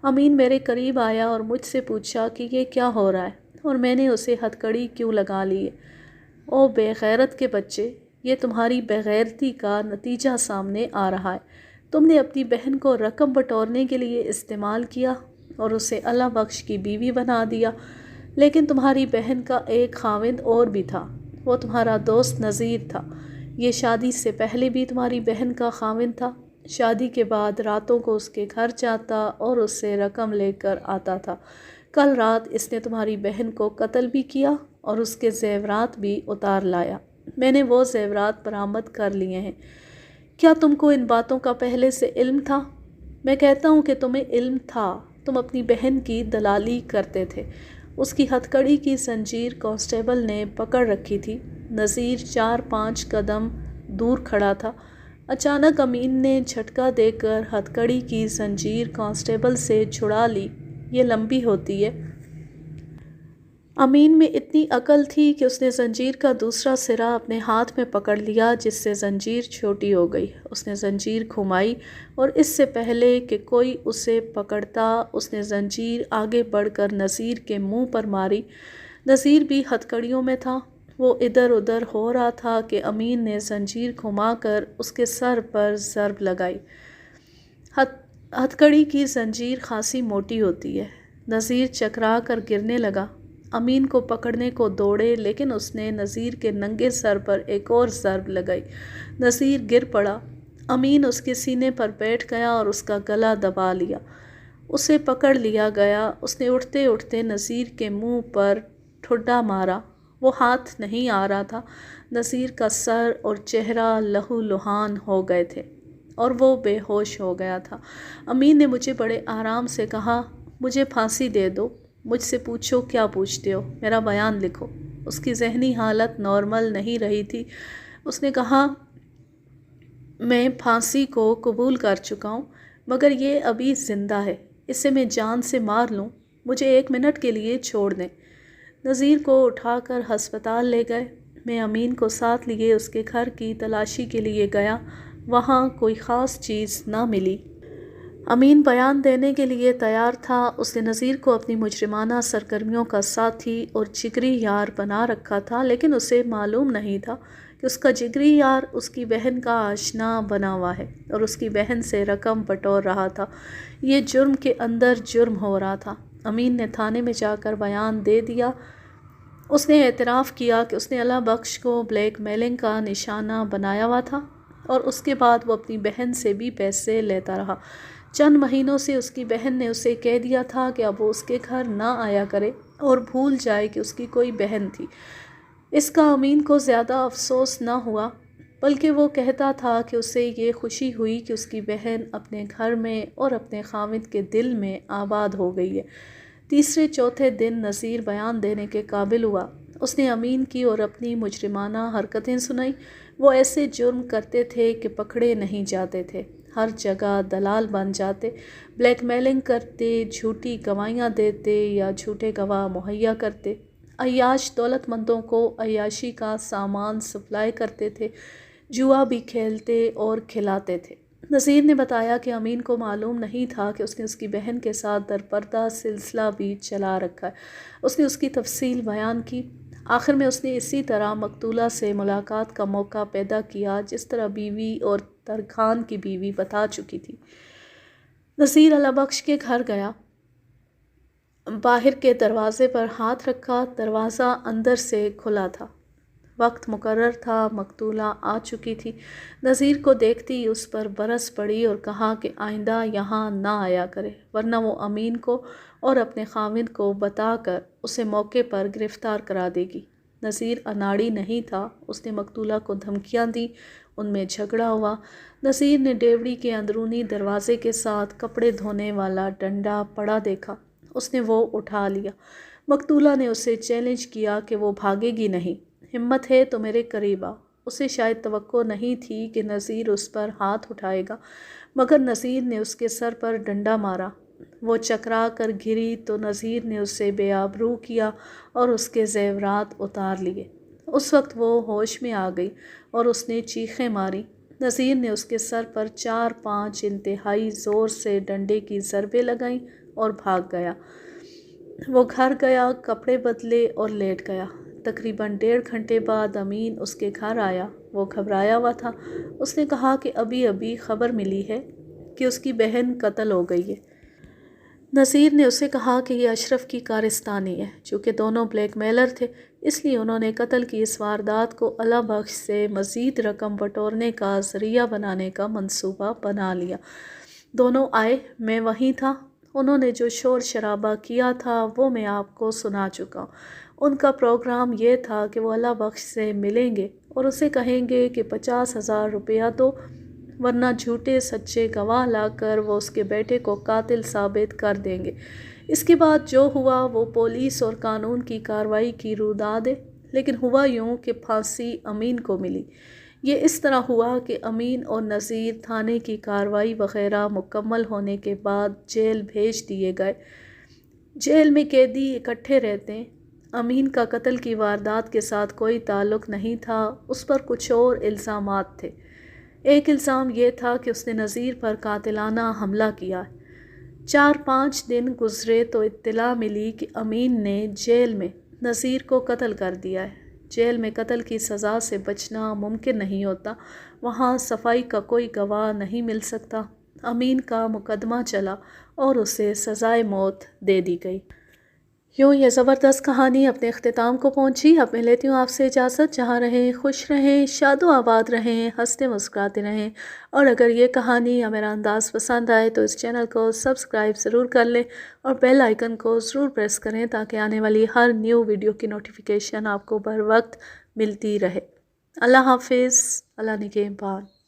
S1: امین میرے قریب آیا اور مجھ سے پوچھا کہ یہ کیا ہو رہا ہے اور میں نے اسے ہتھکڑی کیوں لگا لی ہے۔ او بے غیرت کے بچے، یہ تمہاری بے غیرتی کا نتیجہ سامنے آ رہا ہے۔ تم نے اپنی بہن کو رقم بٹورنے کے لیے استعمال کیا اور اسے اللہ بخش کی بیوی بنا دیا، لیکن تمہاری بہن کا ایک خاوند اور بھی تھا، وہ تمہارا دوست نذیر تھا۔ یہ شادی سے پہلے بھی تمہاری بہن کا خاوند تھا۔ شادی کے بعد راتوں کو اس کے گھر جاتا اور اس سے رقم لے کر آتا تھا۔ کل رات اس نے تمہاری بہن کو قتل بھی کیا اور اس کے زیورات بھی اتار لایا۔ میں نے وہ زیورات برآمد کر لیے ہیں۔ کیا تم کو ان باتوں کا پہلے سے علم تھا؟ میں کہتا ہوں کہ تمہیں علم تھا۔ تم اپنی بہن کی دلالی کرتے تھے۔ اس کی ہتھکڑی کی زنجیر کانسٹیبل نے پکڑ رکھی تھی۔ نذیر 4-5 قدم دور کھڑا تھا۔ اچانک امین نے جھٹکا دے کر ہتھکڑی کی زنجیر کانسٹیبل سے چھڑا لی۔ یہ لمبی ہوتی ہے۔ امین میں اتنی عقل تھی کہ اس نے زنجیر کا دوسرا سرا اپنے ہاتھ میں پکڑ لیا، جس سے زنجیر چھوٹی ہو گئی۔ اس نے زنجیر گھمائی اور اس سے پہلے کہ کوئی اسے پکڑتا اس نے زنجیر آگے بڑھ کر نذیر کے منہ پر ماری۔ نذیر بھی ہتھ کڑیوں میں تھا، وہ ادھر ادھر ہو رہا تھا کہ امین نے زنجیر گھما کر اس کے سر پر ضرب لگائی۔ ہتھ کڑی کی زنجیر خاصی موٹی ہوتی ہے۔ نذیر چکرا کر گرنے لگا۔ امین کو پکڑنے کو دوڑے، لیکن اس نے نذیر کے ننگے سر پر ایک اور ضرب لگائی۔ نذیر گر پڑا۔ امین اس کے سینے پر بیٹھ گیا اور اس کا گلا دبا لیا۔ اسے پکڑ لیا گیا۔ اس نے اٹھتے اٹھتے نذیر کے منہ پر ٹھڈا مارا۔ وہ ہاتھ نہیں آ رہا تھا۔ نذیر کا سر اور چہرہ لہو لہان ہو گئے تھے اور وہ بے ہوش ہو گیا تھا۔ امین نے مجھے بڑے آرام سے کہا، مجھے پھانسی دے دو، مجھ سے پوچھو کیا پوچھتے ہو، میرا بیان لکھو۔ اس کی ذہنی حالت نارمل نہیں رہی تھی۔ اس نے کہا، میں پھانسی کو قبول کر چکا ہوں، مگر یہ ابھی زندہ ہے، اسے میں جان سے مار لوں، مجھے 1 منٹ کے لیے چھوڑ دیں۔ نذیر کو اٹھا کر ہسپتال لے گئے۔ میں امین کو ساتھ لیے اس کے گھر کی تلاشی کے لیے گیا۔ وہاں کوئی خاص چیز نہ ملی۔ امین بیان دینے کے لیے تیار تھا۔ اس نے نذیر کو اپنی مجرمانہ سرگرمیوں کا ساتھی اور جگری یار بنا رکھا تھا، لیکن اسے معلوم نہیں تھا کہ اس کا جگری یار اس کی بہن کا آشنا بنا ہوا ہے اور اس کی بہن سے رقم بٹور رہا تھا۔ یہ جرم کے اندر جرم ہو رہا تھا۔ امین نے تھانے میں جا کر بیان دے دیا۔ اس نے اعتراف کیا کہ اس نے اللہ بخش کو بلیک میلنگ کا نشانہ بنایا ہوا تھا اور اس کے بعد وہ اپنی بہن سے بھی پیسے لیتا رہا۔ چند مہینوں سے اس کی بہن نے اسے کہہ دیا تھا کہ اب وہ اس کے گھر نہ آیا کرے اور بھول جائے کہ اس کی کوئی بہن تھی۔ اس کا امین کو زیادہ افسوس نہ ہوا، بلکہ وہ کہتا تھا کہ اسے یہ خوشی ہوئی کہ اس کی بہن اپنے گھر میں اور اپنے خاوند کے دل میں آباد ہو گئی ہے۔ تیسرے چوتھے دن نذیر بیان دینے کے قابل ہوا۔ اس نے امین کی اور اپنی مجرمانہ حرکتیں سنائیں۔ وہ ایسے جرم کرتے تھے کہ پکڑے نہیں جاتے تھے، ہر جگہ دلال بن جاتے، بلیک میلنگ کرتے، جھوٹی گواہیاں دیتے یا جھوٹے گواہ مہیا کرتے۔ عیاش دولت مندوں کو عیاشی کا سامان سپلائی کرتے تھے، جوا بھی کھیلتے اور کھلاتے تھے۔ نذیر نے بتایا کہ امین کو معلوم نہیں تھا کہ اس نے اس کی بہن کے ساتھ درپردہ سلسلہ بھی چلا رکھا ہے۔ اس نے اس کی تفصیل بیان کی۔ آخر میں اس نے اسی طرح مقتولہ سے ملاقات کا موقع پیدا کیا جس طرح بیوی اور ترکھان کی بیوی بتا چکی تھی۔ نذیر اللہ بخش کے گھر گیا، باہر کے دروازے پر ہاتھ رکھا، دروازہ اندر سے کھلا تھا۔ وقت مقرر تھا، مقتولہ آ چکی تھی۔ نذیر کو دیکھتی اس پر برس پڑی اور کہا کہ آئندہ یہاں نہ آیا کرے، ورنہ وہ امین کو اور اپنے خاوند کو بتا کر اسے موقع پر گرفتار کرا دے گی۔ نذیر اناڑی نہیں تھا، اس نے مقتولہ کو دھمکیاں دیں، ان میں جھگڑا ہوا۔ نذیر نے ڈیوڑی کے اندرونی دروازے کے ساتھ کپڑے دھونے والا ڈنڈا پڑا دیکھا، اس نے وہ اٹھا لیا۔ مقتولہ نے اسے چیلنج کیا کہ وہ بھاگے گی نہیں، ہمت ہے تو میرے قریب آ۔ اسے شاید توقع نہیں تھی کہ نذیر اس پر ہاتھ اٹھائے گا، مگر نذیر نے اس کے سر پر ڈنڈا مارا۔ وہ چکرا کر گری تو نذیر نے اسے بے آبرو کیا اور اس کے زیورات اتار لیے۔ اس وقت وہ ہوش میں آ گئی اور اس نے چیخیں ماری۔ نذیر نے اس کے سر پر 4-5 انتہائی زور سے ڈنڈے کی ضربیں لگائیں اور بھاگ گیا۔ وہ گھر گیا، کپڑے بدلے اور لیٹ گیا۔ تقریباً 1.5 گھنٹے بعد امین اس کے گھر آیا۔ وہ گھبرایا ہوا تھا۔ اس نے کہا کہ ابھی ابھی خبر ملی ہے کہ اس کی بہن قتل ہو گئی ہے۔ نذیر نے اسے کہا کہ یہ اشرف کی کارستانی ہے۔ چونکہ دونوں بلیک میلر تھے، اس لیے انہوں نے قتل کی اس واردات کو اللہ بخش سے مزید رقم بٹورنے کا ذریعہ بنانے کا منصوبہ بنا لیا۔ دونوں آئے، میں وہیں تھا۔ انہوں نے جو شور شرابہ کیا تھا وہ میں آپ کو سنا چکا ہوں۔ ان کا پروگرام یہ تھا کہ وہ اللہ بخش سے ملیں گے اور اسے کہیں گے کہ 50,000 روپیہ دو، ورنہ جھوٹے سچے گواہ لا کر وہ اس کے بیٹے کو قاتل ثابت کر دیں گے۔ اس کے بعد جو ہوا وہ پولیس اور قانون کی کارروائی کی روح داد ہے۔ لیکن ہوا یوں کہ پھانسی امین کو ملی۔ یہ اس طرح ہوا کہ امین اور نذیر تھانے کی کارروائی وغیرہ مکمل ہونے کے بعد جیل بھیج دیے گئے۔ جیل میں قیدی اکٹھے رہتے ہیں۔ امین کا قتل کی واردات کے ساتھ کوئی تعلق نہیں تھا، اس پر کچھ اور الزامات تھے۔ ایک الزام یہ تھا کہ اس نے نذیر پر قاتلانہ حملہ کیا ہے۔ 4-5 دن گزرے تو اطلاع ملی کہ امین نے جیل میں نذیر کو قتل کر دیا ہے۔ جیل میں قتل کی سزا سے بچنا ممکن نہیں ہوتا، وہاں صفائی کا کوئی گواہ نہیں مل سکتا۔ امین کا مقدمہ چلا اور اسے سزائے موت دے دی گئی۔ یوں یہ زبردست کہانی اپنے اختتام کو پہنچی۔ اب میں لیتی ہوں آپ سے اجازت۔ جہاں رہیں خوش رہیں، شاد و آباد رہیں، ہنستے مسکراتے رہیں، اور اگر یہ کہانی یا میرا انداز پسند آئے تو اس چینل کو سبسکرائب ضرور کر لیں اور بیل آئیکن کو ضرور پریس کریں تاکہ آنے والی ہر نیو ویڈیو کی نوٹیفیکیشن آپ کو بر وقت ملتی رہے۔ اللہ حافظ، اللہ نگہبان۔